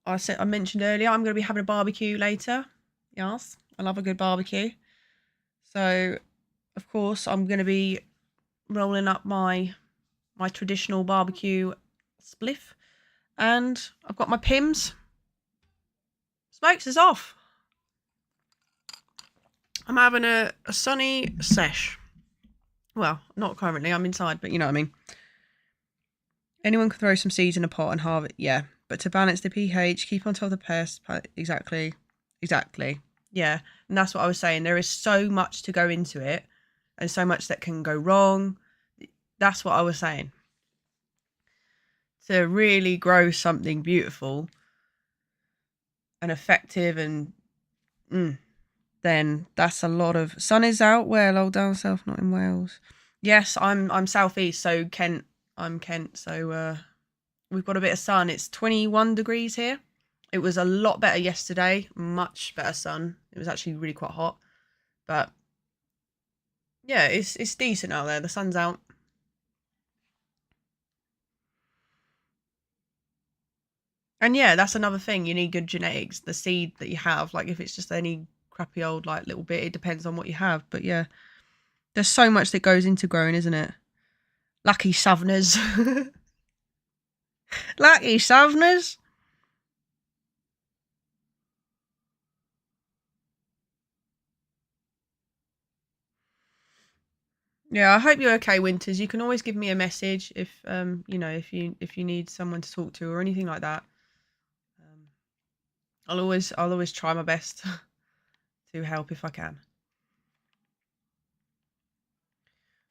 I mentioned earlier, I'm going to be having a barbecue later. Yes, I love a good barbecue. So, of course, I'm going to be rolling up my traditional barbecue spliff. And I've got my Pims. Smokes is off. I'm having a sunny sesh. Well, not currently. I'm inside, but you know what I mean. Anyone can throw some seeds in a pot and harvest. Yeah, but to balance the pH, keep on top of the pest. Exactly. Yeah, and that's what I was saying. There is so much to go into it, and so much that can go wrong. That's what I was saying. To really grow something beautiful and effective, and then that's a lot of. Sun is out where? Low down south, not in Wales. Yes, I'm southeast, so Kent. I'm Kent, so we've got a bit of sun. It's 21 degrees here. It was a lot better yesterday. Much better sun. It was actually really quite hot, but yeah, it's decent out there. The sun's out. And yeah, that's another thing. You need good genetics. The seed that you have, like if it's just any crappy old like little bit, it depends on what you have. But yeah, there's so much that goes into growing, isn't it? Lucky Southerners. Lucky Southerners. Yeah, I hope you're okay, Winters. You can always give me a message if if you need someone to talk to or anything like that. I'll always try my best to help if I can.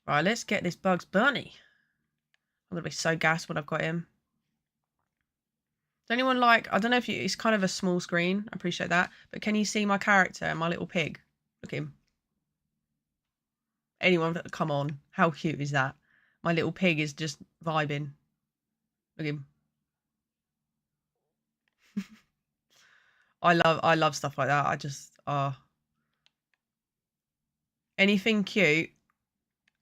Right, let's get this Bugs Bunny. I'm gonna be so gassed when I've got him. Does anyone I don't know if it's kind of a small screen. I appreciate that. But can you see my character, my little pig? Look at him. Anyone, come on. How cute is that? My little pig is just vibing. Look at him. I love stuff like that. I just anything cute,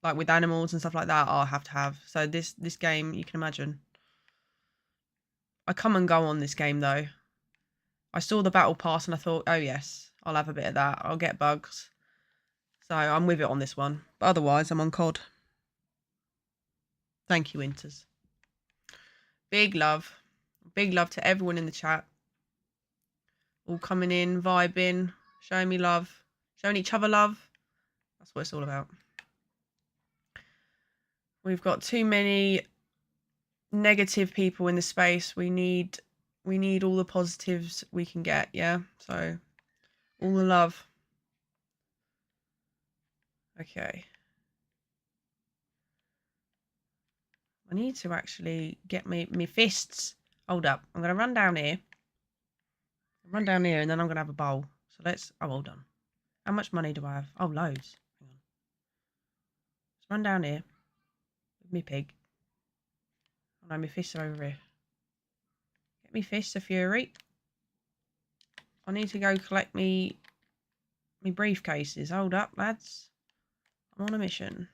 like with animals and stuff like that, I'll have to have. So this game, you can imagine. I come and go on this game though. I saw the battle pass and I thought, oh yes, I'll have a bit of that. I'll get bugs. So I'm with it on this one. But otherwise, I'm on COD. Thank you, Winters. Big love. Big love to everyone in the chat. All coming in, vibing, showing me love, showing each other love. That's what it's all about. We've got too many negative people in the space. We need all the positives we can get, yeah? So all the love. Okay. I need to actually get me fists. Hold up. I'm going to run down here. Run down here and then I'm going to have a bowl. So let's... Oh, well done. How much money do I have? Oh, loads. Hang on. Let's run down here. With me pig. Oh no, my fists are over here. Get me fists of fury. I need to go collect me briefcases. Hold up, lads. I'm on a mission.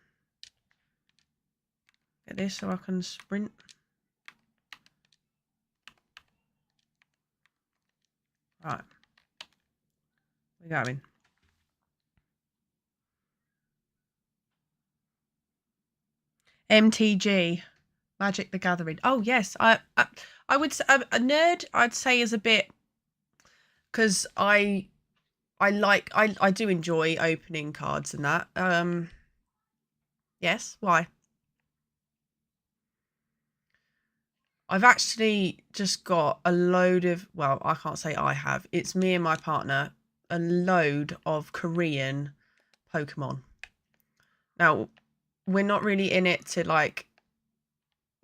Get this so I can sprint. Right. We're going. MTG. Magic the Gathering. Oh, yes. I would say a nerd, I'd say, is a bit... Because I do enjoy opening cards and that. Yes, why? I've actually just got a load of, well, I can't say I have. It's me and my partner, a load of Korean Pokemon. Now, we're not really in it to like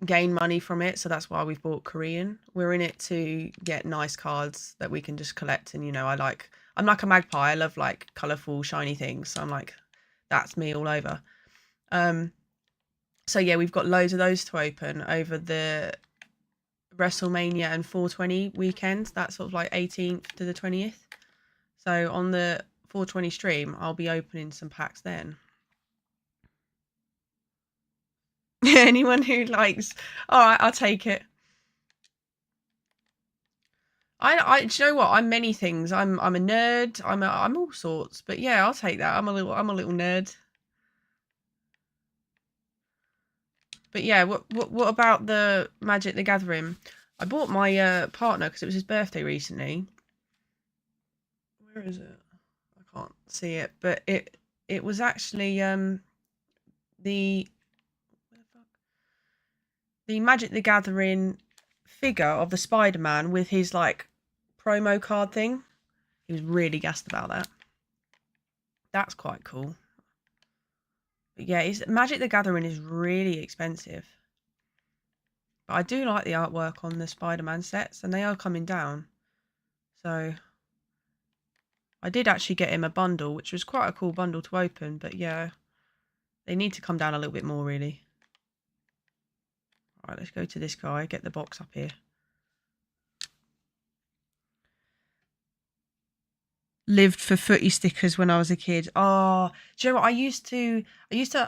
gain money from it, so that's why we've bought Korean. We're in it to get nice cards that we can just collect, and I'm like a magpie. I love like colourful, shiny things. So I'm like, that's me all over. So yeah, we've got loads of those to open over the WrestleMania and 420 weekend. That's sort of like 18th to the 20th. So on the 420 stream, I'll be opening some packs then. Anyone who likes, all right, I'll take it. Do you know what? I'm many things. I'm a nerd. I'm all sorts. But yeah, I'll take that. I'm a little nerd. But yeah, what about the Magic the Gathering? I bought my partner because it was his birthday recently. Where is it? I can't see it, but it was actually the Magic the Gathering figure of the Spider-Man with his like promo card thing. He was really gassed about that. That's quite cool. But yeah, Magic the Gathering is really expensive. But I do like the artwork on the Spider-Man sets, and they are coming down. So I did actually get him a bundle, which was quite a cool bundle to open. But yeah, they need to come down a little bit more, really. All right, let's go to this guy, get the box up here. Lived for footy stickers when I was a kid. Oh, do you know what? I used to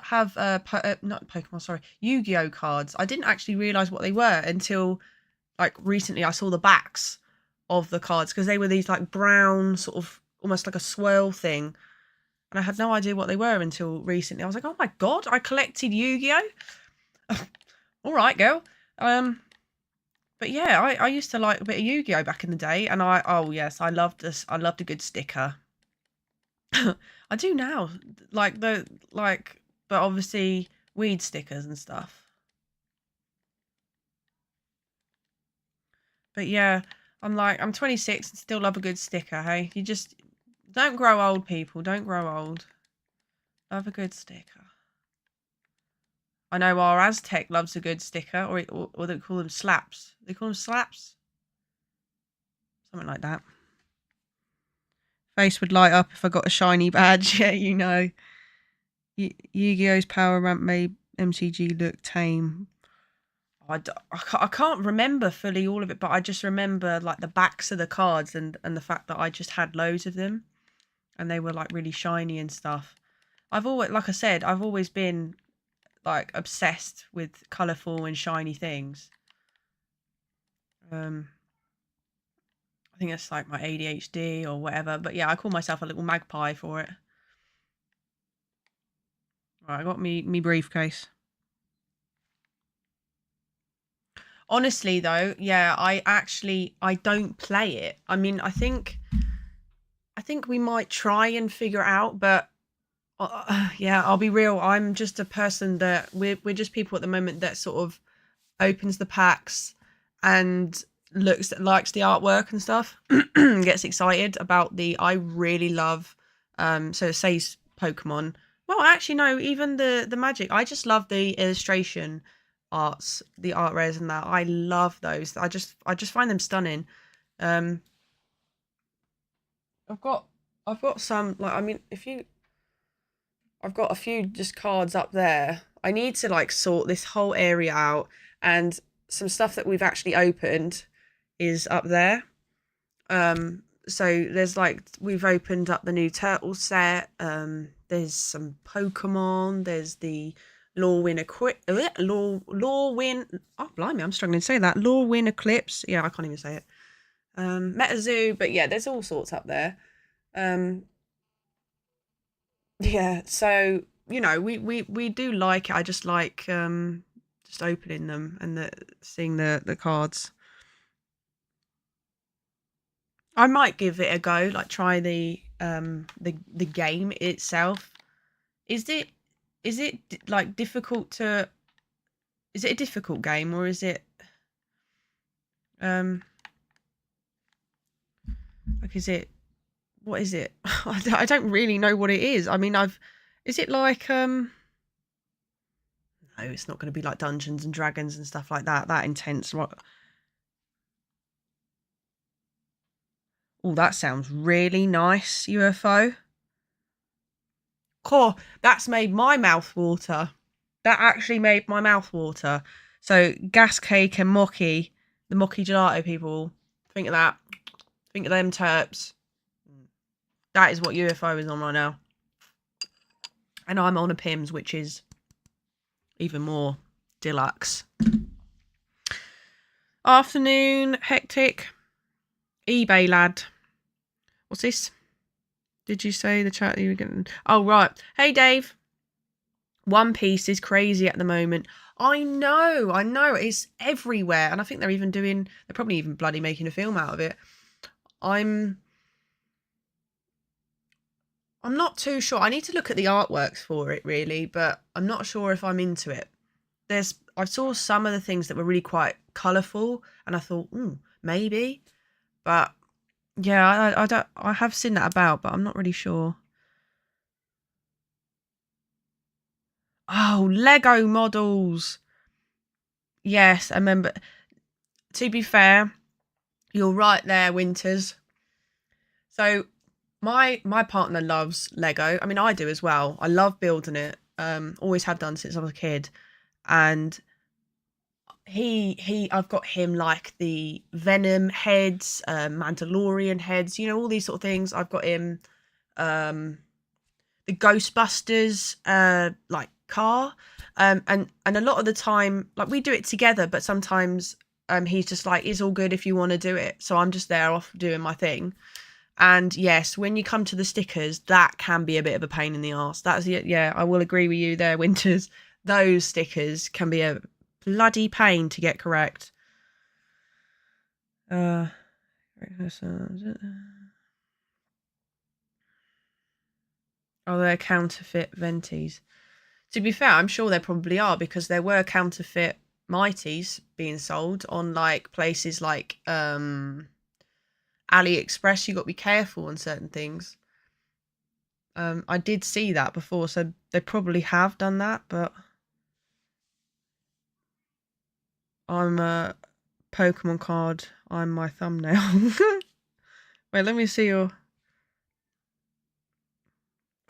have not Pokemon, sorry, Yu-Gi-Oh cards. I didn't actually realise what they were until like recently. I saw the backs of the cards because they were these like brown sort of almost like a swirl thing, and I had no idea what they were until recently. I was like, oh my god, I collected Yu-Gi-Oh. All right, girl. But yeah, I used to like a bit of Yu-Gi-Oh back in the day, and oh yes, I loved this. I loved a good sticker. I do now, but obviously weed stickers and stuff. But yeah, I'm 26 and still love a good sticker. Hey, you just don't grow old, people. Don't grow old. Love a good sticker. I know our Aztec loves a good sticker, or they call them slaps. They call them slaps. Something like that. Face would light up if I got a shiny badge. Yeah, you know. Yu-Gi-Oh's power ramp made MCG look tame. I can't remember fully all of it, but I just remember like the backs of the cards and the fact that I just had loads of them, and they were like really shiny and stuff. I've always, like I said, I've always been like obsessed with colourful and shiny things. I think that's like my ADHD or whatever, but yeah, I call myself a little magpie for it. Right, I got me briefcase. Honestly, though, yeah, I don't play it. I mean, I think we might try and figure it out, but yeah, I'll be real. I'm just a person that we're just people at the moment that sort of opens the packs and likes the artwork and stuff, gets excited about the. I really love, so it says Pokemon. Well, actually, no, even the Magic. I just love the illustration arts, the art rares and that. I love those. I just find them stunning. Um, I've got I've got some like I mean, if you I've got a few just cards up there. I need to like sort this whole area out, and some stuff that we've actually opened is up there. So there's like we've opened up the new turtle set. There's some Pokemon. There's the Lorwyn. Oh blimey, I'm struggling to say that. Lorwyn Eclipse. Yeah, I can't even say it. Metazoo, but yeah, there's all sorts up there. Um, Yeah, so you know, we do like it. I just like just opening them and seeing the cards. I might give it a go, like try the game itself. Is it like difficult to is it a difficult game or is it um like is it what is it? I don't really know what it is. I mean, is it like no, it's not going to be like Dungeons and Dragons and stuff like that. That intense. Right? Oh, that sounds really nice, UFO. Cool. That's made my mouth water. That actually made my mouth water. So, gas cake and mochi, the mochi gelato people, think of that. Think of them terps. That is what UFO is on right now. And I'm on a Pims, which is even more deluxe. Afternoon, hectic. eBay lad. What's this? Did you say the chat you were getting? Oh, right. Hey, Dave. One Piece is crazy at the moment. I know. It's everywhere. And I think they're probably even bloody making a film out of it. I'm not too sure. I need to look at the artworks for it, really, but I'm not sure if I'm into it. I saw some of the things that were really quite colourful, and I thought, maybe. But yeah, I have seen that about, but I'm not really sure. Oh, Lego models. Yes, I remember. To be fair, you're right there, Winters. So my partner loves Lego. I mean, I do as well. I love building it. Always have done since I was a kid. And I've got him like the Venom heads, Mandalorian heads, all these sort of things. I've got him the Ghostbusters like car. And a lot of the time, like we do it together, but sometimes he's just like, it's all good if you want to do it. So I'm just there off doing my thing. And yes, when you come to the stickers, that can be a bit of a pain in the arse. Yeah, I will agree with you there, Winters. Those stickers can be a bloody pain to get correct. Oh, they're counterfeit Venties. To be fair, I'm sure there probably are because there were counterfeit Mighties being sold on like places like AliExpress. You got to be careful on certain things. I did see that before, so they probably have done that, but I'm a Pokemon card. I'm my thumbnail. Wait, let me see your.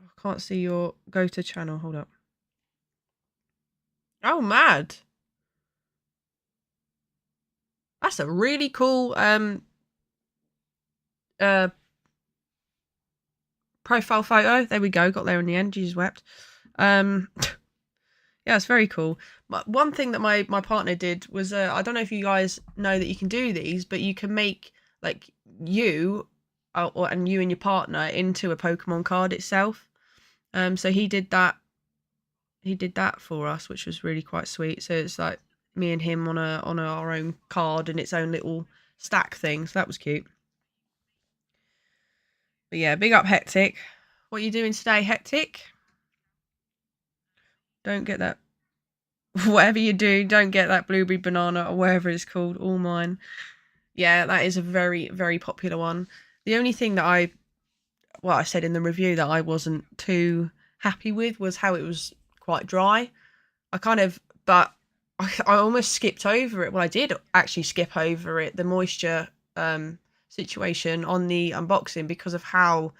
I can't see your go to channel. Hold up. Oh, mad. That's a really cool profile photo. There we go. Got there in the end. Jesus wept. Yeah, it's very cool. But one thing that my partner did was I don't know if you guys know that you can do these, but you can make like you and you and your partner into a Pokemon card itself. So he did that. he did that for us, which was really quite sweet. So it's like me and him on our own card and its own little stack thing. So that was cute. But yeah, big up Hectic. What are you doing today, Hectic? Don't get that. Whatever you do, don't get that blueberry banana or whatever it's called. All mine. Yeah, that is a very, very popular one. The only thing that I said in the review that I wasn't too happy with was how it was quite dry. But I almost skipped over it. Well, I did actually skip over it, the moisture situation on the unboxing, because of how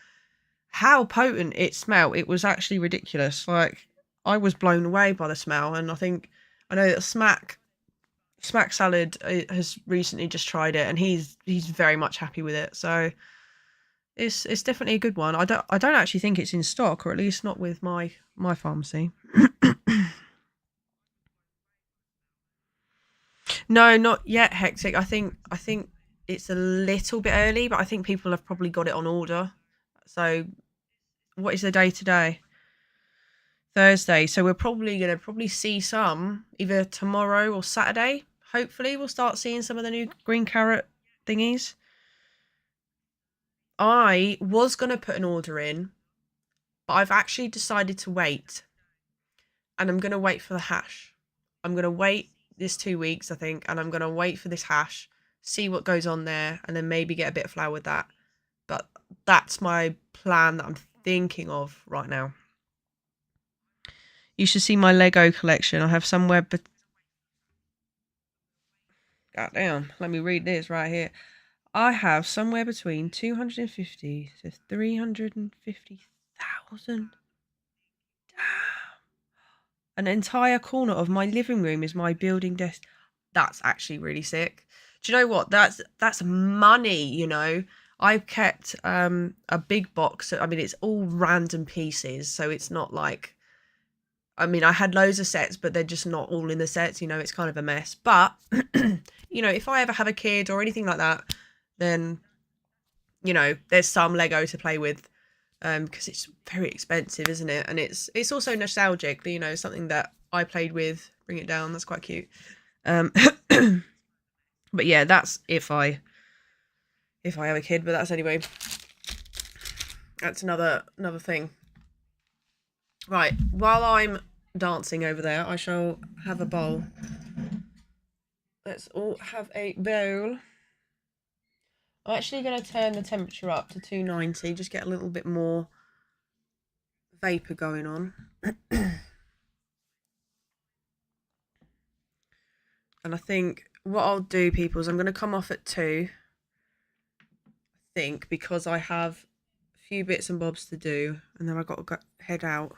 potent it smelled. It was actually ridiculous. Like, I was blown away by the smell, and I know that Smack Salad has recently just tried it, and he's very much happy with it. So it's definitely a good one. I don't actually think it's in stock, or at least not with my pharmacy. No, not yet, Hectic. I think it's a little bit early, but I think people have probably got it on order. So what is the day today? Thursday. So we're probably going to see some either tomorrow or Saturday. Hopefully we'll start seeing some of the new green carrot thingies. I was going to put an order in, but I've actually decided to wait. And I'm going to wait for the hash. I'm going to wait this 2 weeks, I think, and I'm going to wait for this hash, see what goes on there, and then maybe get a bit of flour with that. But that's my plan that I'm thinking of right now. You should see my Lego collection. I have somewhere, but goddamn, let me read this right here. I have somewhere between 250 to 350,000. An entire corner of my living room is my building desk. That's actually really sick. Do you know what? That's money, you know. I've kept a big box. I mean, it's all random pieces, so it's not like, I mean, I had loads of sets, but they're just not all in the sets, you know. It's kind of a mess. But you know, if I ever have a kid or anything like that, then, you know, there's some Lego to play with, because it's very expensive, isn't it? And it's also nostalgic, but, you know, something that I played with. Bring it down. That's quite cute. But yeah, that's if I have a kid. But that's anyway. That's another thing. Right. While I'm dancing over there, I shall have a bowl. Let's all have a bowl. I'm actually going to turn the temperature up to 290, just get a little bit more vapour going on. And I think what I'll do, people, is I'm going to come off at 2, I think, because I have a few bits and bobs to do, and then I've got to head out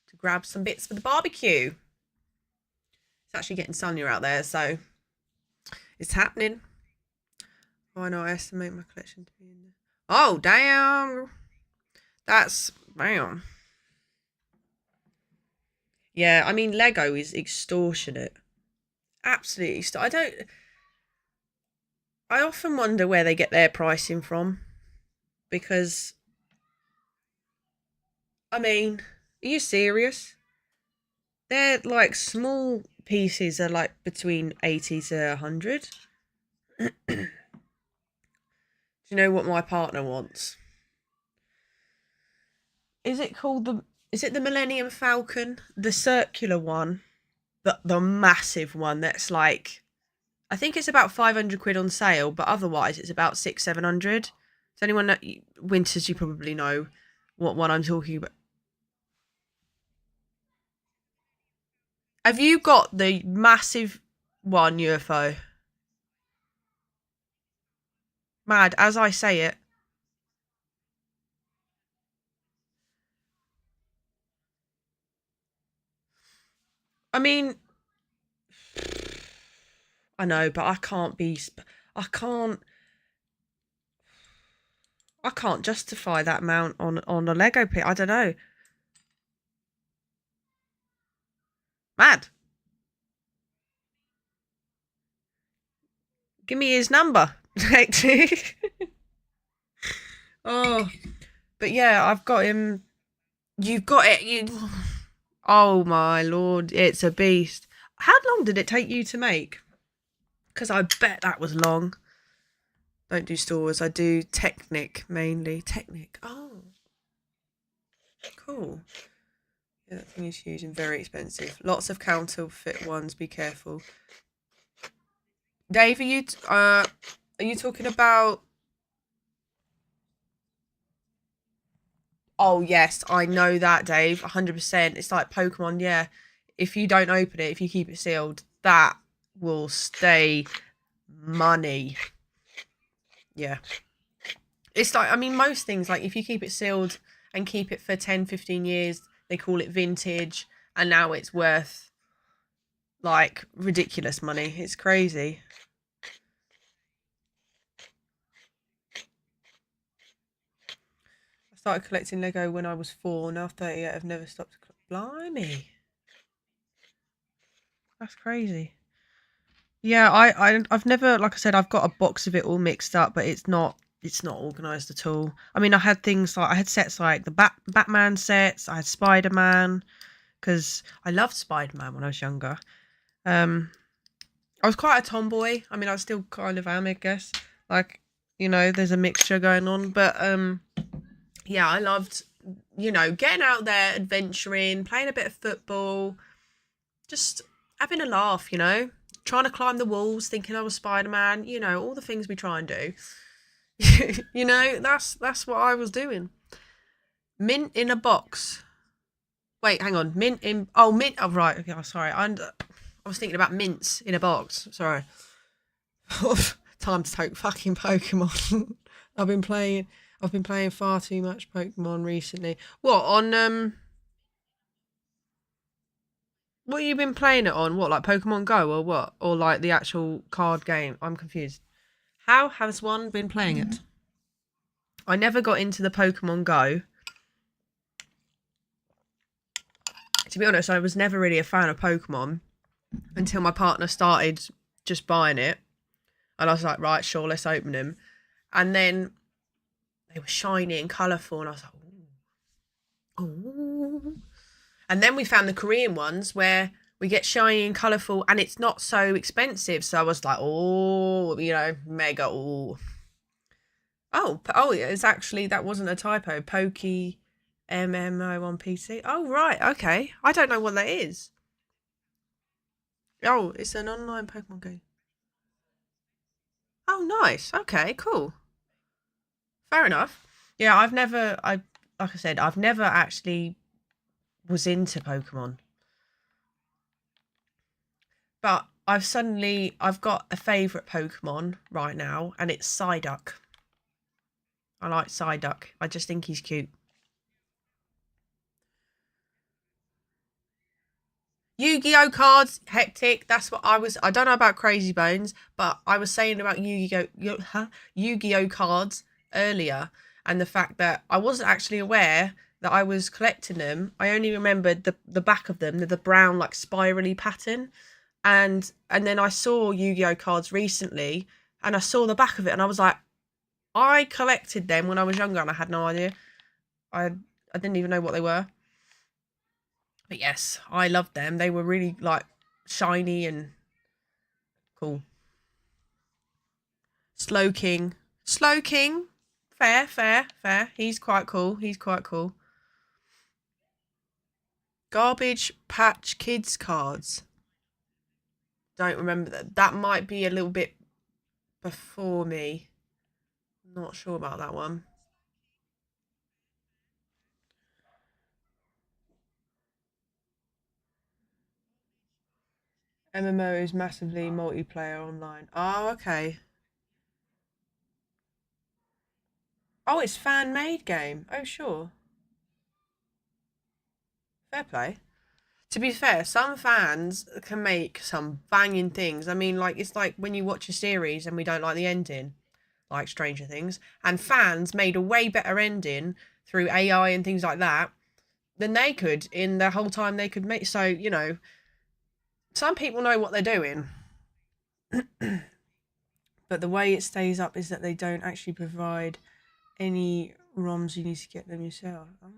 to grab some bits for the barbecue. It's actually getting sunnier out there, so it's happening. I know, I estimate my collection to be in there. Oh, damn. That's, damn. Yeah, I mean, Lego is extortionate. Absolutely. I often wonder where they get their pricing from. Because, I mean, are you serious? They're like small pieces are like between 80 to 100. Do you know what my partner wants? Is it the Millennium Falcon? The circular one, the massive one that's like, I think it's about 500 quid on sale, but otherwise it's about 600-700. Does anyone know? Winters, you probably know what one I'm talking about. Have you got the massive one, UFO? Mad, as I say it. I mean, I know, but I can't justify that amount on a Lego pit. I don't know. Mad. Give me his number. Oh, but yeah, I've got him. You've got it. Oh my lord, it's a beast. How long did it take you to make? Because I bet that was long. Don't do stores. I do Technic mainly. Technic. Oh, cool. Yeah, that thing is huge and very expensive. Lots of counterfeit ones. Be careful. Dave, are you talking about? Oh yes, I know that, Dave. 100%. It's like Pokemon. Yeah, if you don't open it, if you keep it sealed, that will stay money. Yeah. It's like, I mean, most things, like if you keep it sealed and keep it for 10, 15 years, they call it vintage, and now it's worth like ridiculous money. It's crazy. I started collecting Lego when I was 4. Now 38, I've never stopped. Blimey. That's crazy. Yeah, I've never, like I said, I've got a box of it all mixed up, but it's not organized at all. I mean, I had things like I had sets like the Batman sets. I had Spider-Man because I loved Spider-Man when I was younger. I was quite a tomboy. I mean, I still kind of am, I guess. Like, there's a mixture going on, but yeah, I loved, getting out there, adventuring, playing a bit of football, just having a laugh, trying to climb the walls, thinking I was Spider-Man, all the things we try and do. That's what I was doing. Mint in a box. Wait, hang on. Mint. Oh, right. Okay, sorry. I was thinking about mints in a box. Sorry. Time to take fucking Pokemon. I've been playing far too much Pokemon recently. What on what you been playing it on? What, like Pokemon Go or what? Or like the actual card game? I'm confused. How has one been playing it? I never got into the Pokemon Go. To be honest, I was never really a fan of Pokemon until my partner started just buying it. And I was like, right, sure, let's open them. And then they were shiny and colourful, and I was like, ooh. And then we found the Korean ones where we get shiny and colourful and it's not so expensive. So I was like, oh, mega, oh. Oh, it's actually, that wasn't a typo. Pokey MMO on PC. Oh, right, okay. I don't know what that is. Oh, it's an online Pokemon game. Oh, nice. Okay, cool. Fair enough. Yeah, like I said, I've never actually was into Pokemon. But I've got a favourite Pokemon right now, and it's Psyduck. I like Psyduck. I just think he's cute. Yu-Gi-Oh cards, hectic. That's what I don't know about Crazy Bones, but I was saying about Yu-Gi-Oh cards earlier, and the fact that I wasn't actually aware that I was collecting them. I only remembered the back of them, the brown like spirally pattern, and then I saw Yu-Gi-Oh cards recently, and I saw the back of it, and I was like, I collected them when I was younger, and I had no idea. I didn't even know what they were. But yes, I loved them. They were really like shiny and cool. Slowking. Slowking. Fair, fair, fair. He's quite cool. He's quite cool. Garbage Patch Kids cards. Don't remember that. That might be a little bit before me. Not sure about that one. MMO is massively multiplayer online. Oh, okay. Oh, it's fan made game. Oh, sure. Fair play. To be fair, some fans can make some banging things. I mean, like, it's like when you watch a series and we don't like the ending, like Stranger Things, and fans made a way better ending through AI and things like that than they could in the whole time they could make. So, some people know what they're doing. But the way it stays up is that they don't actually provide any ROMs. You need to get them yourself. Oh.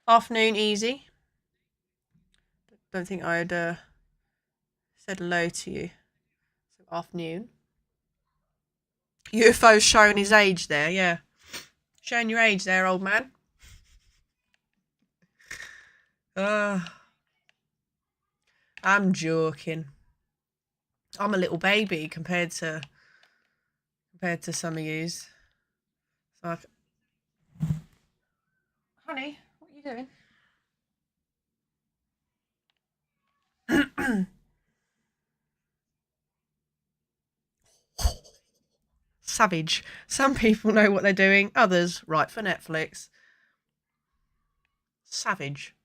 Afternoon, easy. don't think I'd said hello to you. So afternoon. UFO's showing his age there, yeah. Showing your age there, old man. I'm joking. I'm a little baby compared to some of yous. So honey, what are you doing? Savage. Some people know what they're doing, others write for Netflix. Savage.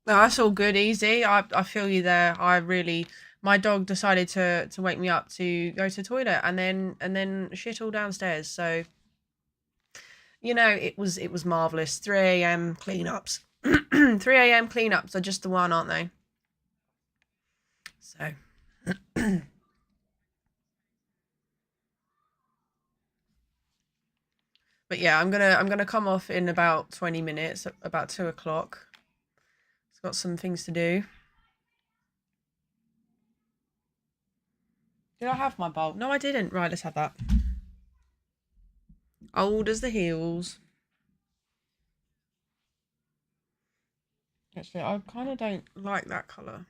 No, that's all good, easy. I feel you there. My dog decided to wake me up to go to the toilet and then shit all downstairs. So it was marvelous. 3 a.m. cleanups. 3 a.m. cleanups are just the one, aren't they? So but yeah, I'm gonna come off in about 20 minutes, about 2 o'clock. It's got some things to do. Did I have my bowl? No, I didn't. Right, let's have that. Old as the hills. Actually, I kind of don't like that colour.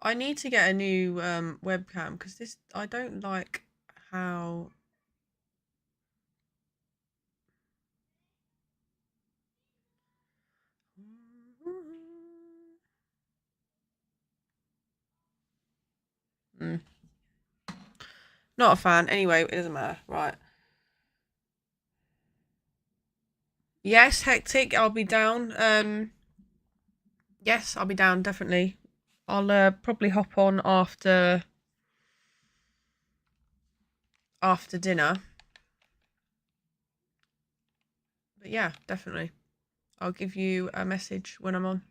I need to get a new webcam because I don't like how. Not a fan. Anyway, it doesn't matter. Right. Yes, hectic. I'll be down. Yes, I'll be down definitely. I'll probably hop on after dinner. But yeah, definitely. I'll give you a message when I'm on.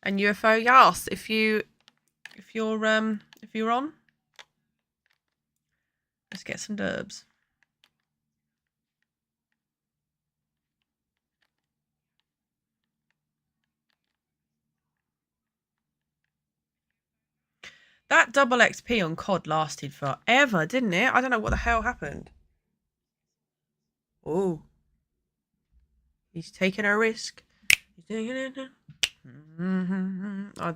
And UFO, yes, if you're on, let's get some derbs. That double XP on COD lasted forever, didn't it? I don't know what the hell happened. Oh. He's taking a risk. He's taking it. I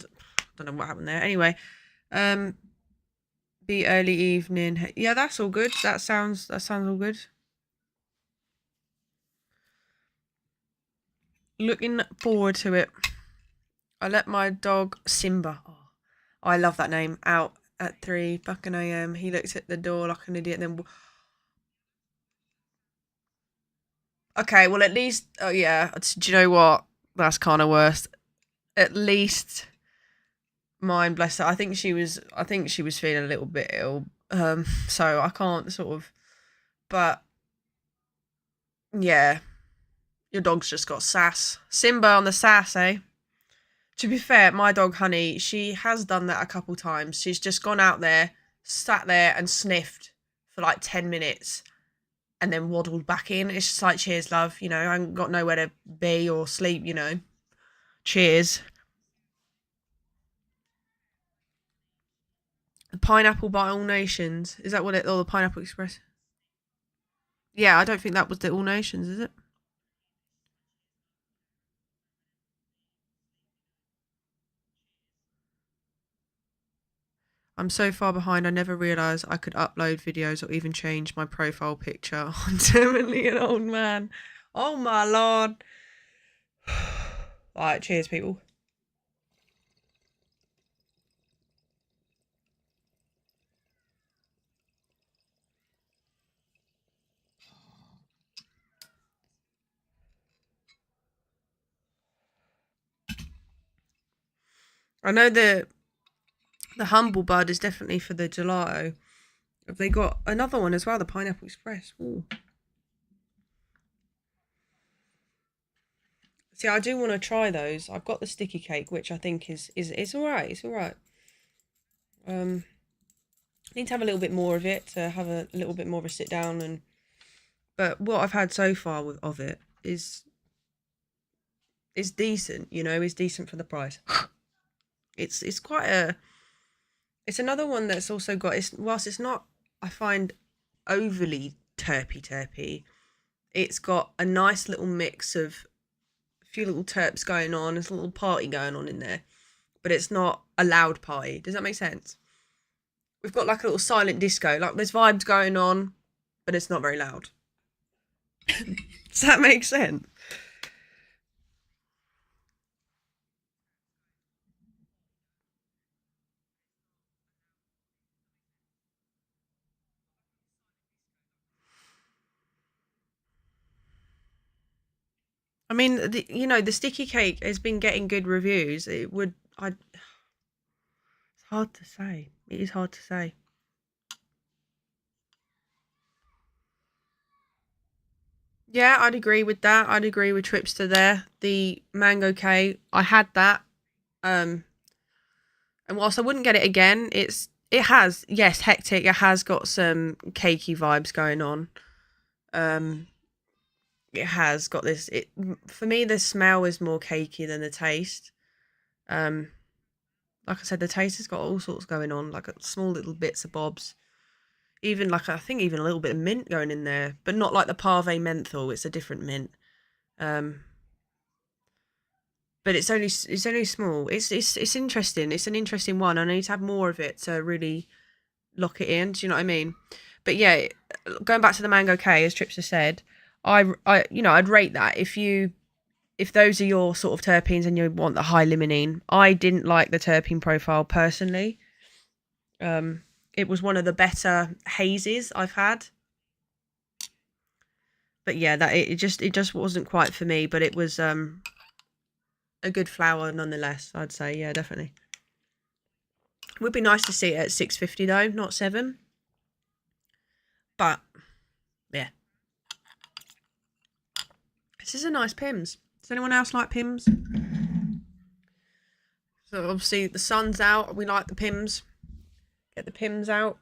don't know what happened there. Anyway, be early evening. Yeah, that's all good. That sounds all good. Looking forward to it. I let my dog Simba. Oh, I love that name. Out at 3 fucking a.m. He looked at the door like an idiot. And then, okay, well at least, oh yeah. Do you know what? That's kind of worse. At least, mine, bless her. I think she was feeling a little bit ill. So I can't sort of, but yeah, your dog's just got sass. Simba on the sass, eh? To be fair, my dog Honey, she has done that a couple times. She's just gone out there, sat there and sniffed for like 10 minutes and then waddled back in. It's just like, cheers, love. I haven't got nowhere to be or sleep, Cheers. The Pineapple by All Nations. Is that what it, or the Pineapple Express? Yeah, I don't think that was the All Nations, is it? I'm so far behind, I never realised I could upload videos or even change my profile picture. I'm definitely an old man. Oh my lord. Alright, cheers, people. I know the humble bud is definitely for the gelato. Have they got another one as well? The Pineapple Express. Ooh. See, I do want to try those. I've got the sticky cake, which I think is all right. It's all right. I need to have a little bit more of it to have a little bit more of a sit down and. But what I've had so far of it is decent. You know, is decent for the price. It's quite a. It's another one that's also got. Whilst it's not, I find, overly terpy. It's got a nice little mix of a few little terps going on. There's a little party going on in there, but it's not a loud party. Does that make sense? We've got like a little silent disco. Like there's vibes going on, but it's not very loud. Does that make sense? I mean, the sticky cake has been getting good reviews. It's hard to say. It is hard to say. Yeah, I'd agree with that. I'd agree with trips to there. The mango cake, I had that. And whilst I wouldn't get it again, it has, yes, hectic. It has got some cakey vibes going on. It has got this. For me, the smell is more cakey than the taste. Um, like I said, the taste has got all sorts going on, like small little bits of bobs. Even like I think even a little bit of mint going in there, but not like the Pave menthol. It's a different mint. Um, but it's only small. It's interesting. It's an interesting one. I need to have more of it to really lock it in. Do you know what I mean? But yeah, going back to the mango K, as Trips has said, I'd rate that if those are your sort of terpenes and you want the high limonene. I didn't like the terpene profile personally. It was one of the better hazes I've had. But yeah, that it just wasn't quite for me, but it was a good flower nonetheless, I'd say. Yeah, definitely. It would be nice to see it at 650 though, not 7. But yeah. This is a nice Pimm's. Does anyone else like Pimm's? So obviously the sun's out. We like the Pimm's. Get the Pimm's out.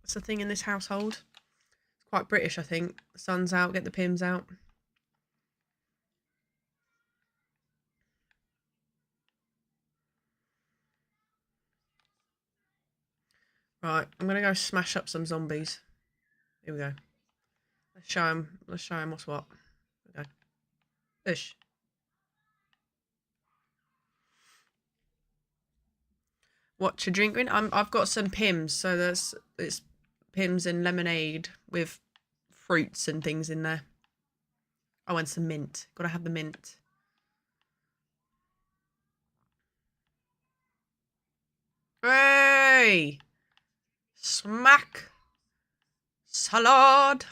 That's the thing in this household. It's quite British, I think. The sun's out. Get the Pimm's out. Right, I'm gonna go smash up some zombies. Here we go. Let's show him. What's what. Here we go. Ish. What to drink in? I've got some Pimm's, so it's Pimm's and lemonade with fruits and things in there. Oh, and some mint. Gotta have the mint. Hey! Smack! Salad!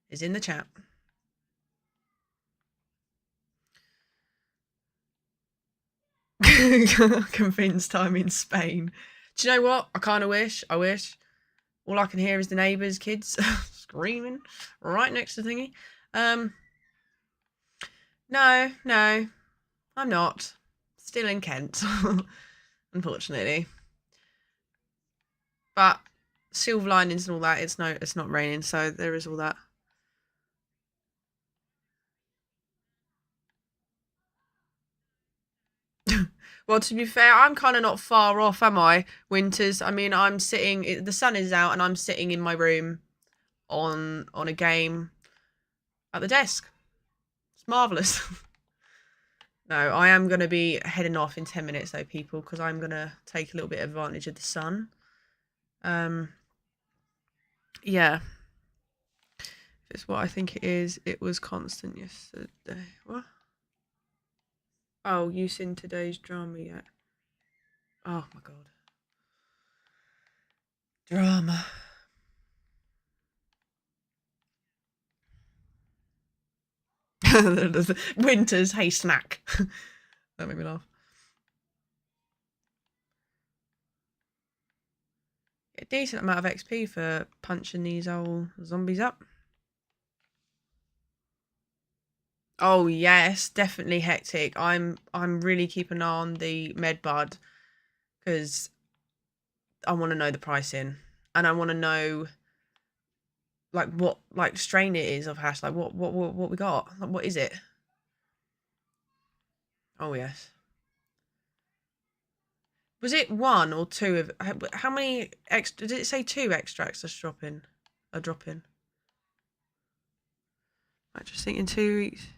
Is in the chat. Convinced I'm in Spain. Do you know what? I kind of wish. I wish. All I can hear is the neighbours' kids screaming right next to thingy. No, I'm not. Still in Kent, unfortunately. But silver linings and all that. It's not raining, so there is all that. Well, to be fair, I'm kind of not far off, am I? Winters. I mean, I'm sitting. The sun is out, and I'm sitting in my room on a game at the desk. It's marvelous. No, I am going to be heading off in 10 minutes, though, people, because I'm going to take a little bit of advantage of the sun. Yeah. If it's what I think it is, it was constant yesterday. What? Oh, you seen today's drama yet? Oh, my God. Drama. Winters, hey, snack. That made me laugh. Yeah, decent amount of XP for punching these old zombies up. Oh yes, definitely hectic. I'm really keeping an eye on the med bud because I want to know the pricing and I want to know like what like strain it is of hash. Like what we got? Like, what is it? Oh yes. Was it one or two of how many extra? Did it say 2 extracts are dropping? I'm just thinking 2 weeks.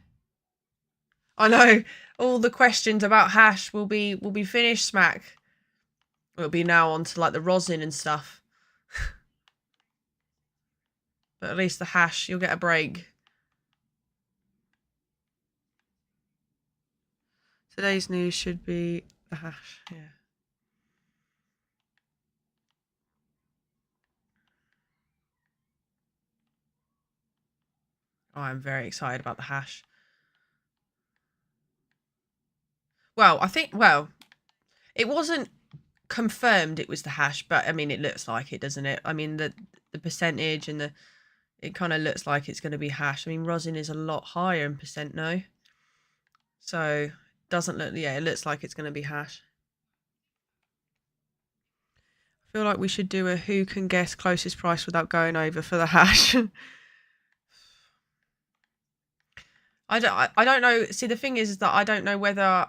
I know all the questions about hash will be finished. Smack. It'll be now on to like the rosin and stuff. But at least the hash, you'll get a break. Today's news should be the hash. Yeah. Oh, I'm very excited about the hash. Well, I think it wasn't confirmed it was the hash, but I mean it looks like it, doesn't it? I mean the percentage and it kind of looks like it's going to be hash. I mean rosin is a lot higher in percent now. So doesn't look it looks like it's going to be hash. I feel like we should do a who can guess closest price without going over for the hash. I don't know. See, the thing is that I don't know whether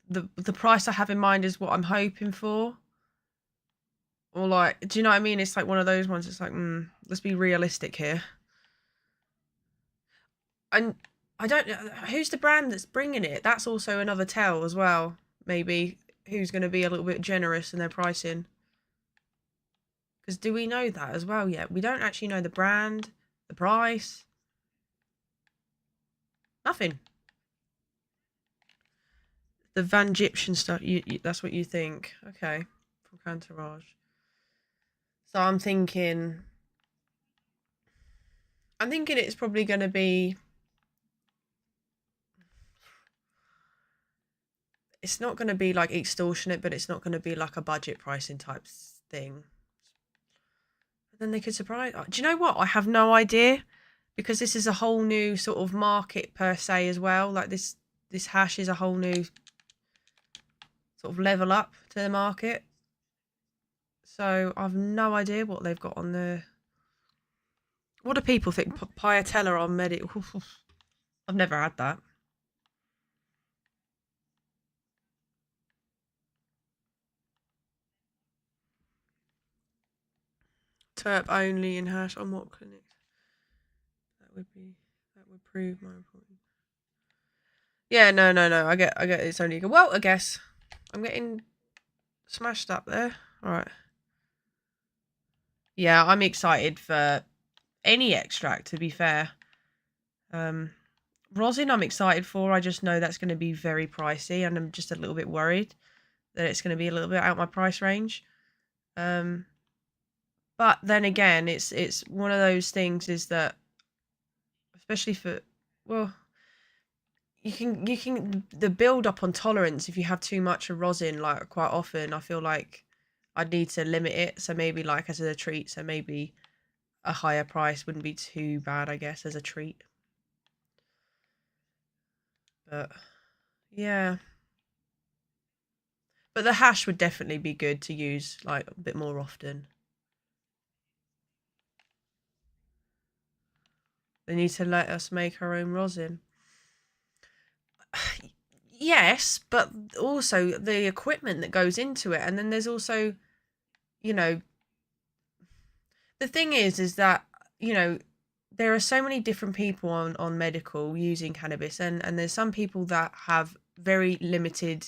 the price I have in mind is what I'm hoping for. Or like, do you know what I mean? It's like one of those ones. It's like, let's be realistic here. And I don't know who's the brand that's bringing it. That's also another tell as well. Maybe who's going to be a little bit generous in their pricing. Because do we know that as well yet? We don't actually know the brand, the price. Nothing. The Van Egyptian stuff. You that's what you think. Okay. From Cantourage. So I'm thinking it's probably going to be. It's not going to be like extortionate, but it's not going to be like a budget pricing type thing. But then they could surprise. Do you know what? I have no idea because this is a whole new sort of market per se as well. Like this hash is a whole new sort of level up to the market. So I've no idea what they've got on there. What do people think? Piatella on Medi? I've never had that. Terp only in hash on what clinics? That would prove my point. Yeah, no. I get it's only well, I guess. I'm getting smashed up there. Alright. Yeah, I'm excited for any extract, to be fair. Rosin I'm excited for. I just know that's going to be very pricey and I'm just a little bit worried that it's going to be a little bit out my price range. But then again, it's one of those things is that especially for you can the build up on tolerance if you have too much of rosin like quite often I feel like I'd need to limit it, so maybe like as a treat, so maybe a higher price wouldn't be too bad I guess as a treat. But yeah, but the hash would definitely be good to use like a bit more often. They need to let us make our own rosin. Yes, but also the equipment that goes into it, and then there's also, you know, the thing is that, you know, there are so many different people on medical using cannabis, and there's some people that have very limited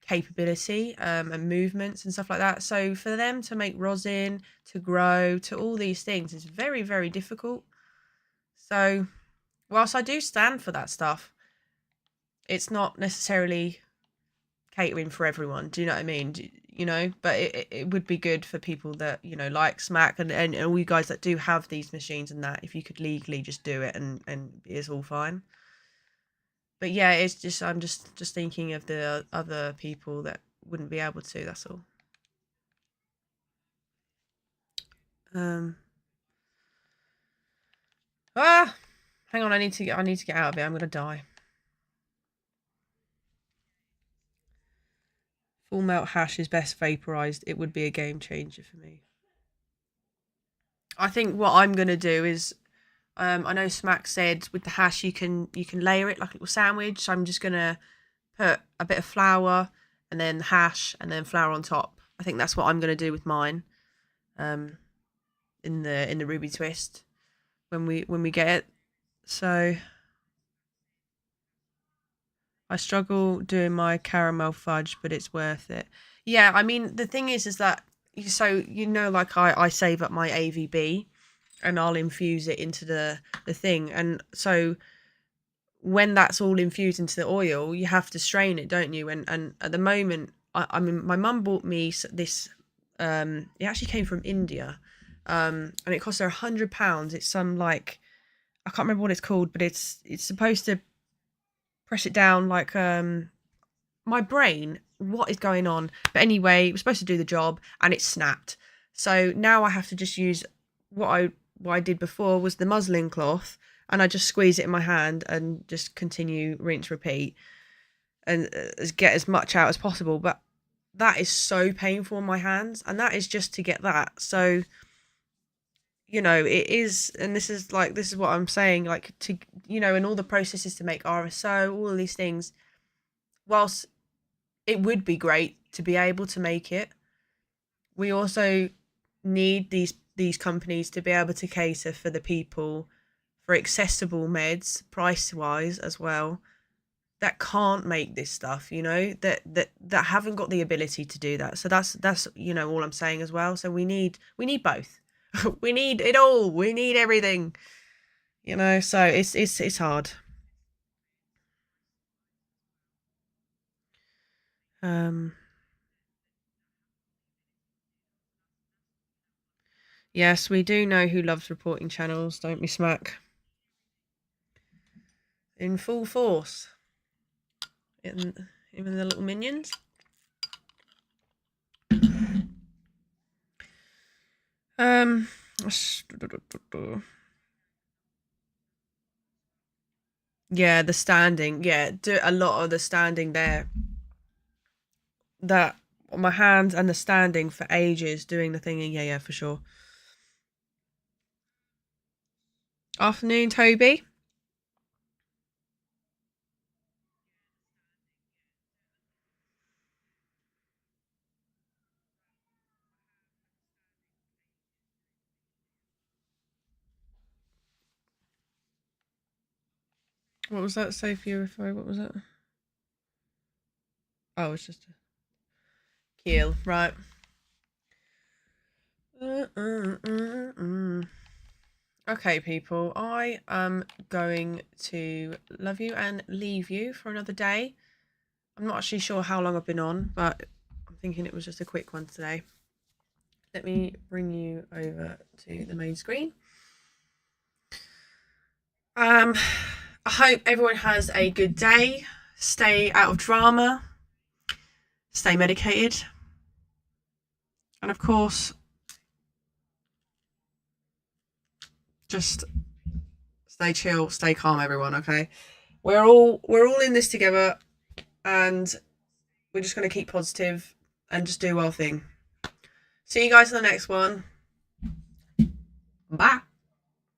capability and movements and stuff like that. So for them to make rosin, to grow, to all these things is very, very difficult. So whilst I do stand for that stuff, it's not necessarily catering for everyone. Do you know what I mean? You know, but it would be good for people that, you know, like Smack and all you guys that do have these machines and that, if you could legally just do it and it's all fine. But yeah, it's just, I'm just thinking of the other people that wouldn't be able to, that's all. Hang on, I need to get out of it. I'm gonna die. Full melt hash is best vaporized. It would be a game changer for me. I think what I'm gonna do is, I know Smack said with the hash you can layer it like a little sandwich. So I'm just gonna put a bit of flour and then hash and then flour on top. I think that's what I'm gonna do with mine. In the Ruby Twist when we get it. So I struggle doing my caramel fudge, but it's worth it. Yeah, I mean the thing is that like I save up my AVB and I'll infuse it into the thing, and so when that's all infused into the oil, you have to strain it, don't you? And at the moment, I mean, my mum bought me this. It actually came from India, and it cost her £100. It's some like, I can't remember what it's called, but it's supposed to press it down like my brain. What is going on? But anyway, it was supposed to do the job, and it snapped. So now I have to just use what I did before was the muslin cloth, and I just squeeze it in my hand and just continue, rinse, repeat, and get as much out as possible. But that is so painful on my hands, and that is just to get that. So, you know, it is, and this is what I'm saying, like, to, you know, and all the processes to make RSO, all of these things, whilst it would be great to be able to make it, we also need these companies to be able to cater for the people, for accessible meds, price-wise as well, that can't make this stuff, you know, that haven't got the ability to do that. So that's you know, all I'm saying as well. So we need both. We need it all. We need everything. You know, so it's hard. Yes, we do know who loves reporting channels, don't we, Smack? In full force. Even the little minions. Yeah, the standing. Yeah, do a lot of the standing there. That my hands and the standing for ages doing the thing. Yeah, for sure. Afternoon, Toby. What was that? Sophia, what was that? Oh, it's just a keel, right. Okay, people, I am going to love you and leave you for another day. I'm not actually sure how long I've been on, but I'm thinking it was just a quick one today. Let me bring you over to the main screen. I hope everyone has a good day. Stay out of drama. Stay medicated. And of course, just stay chill, stay calm, everyone, okay? We're all in this together, and we're just going to keep positive and just do our thing. See you guys in the next one. Bye.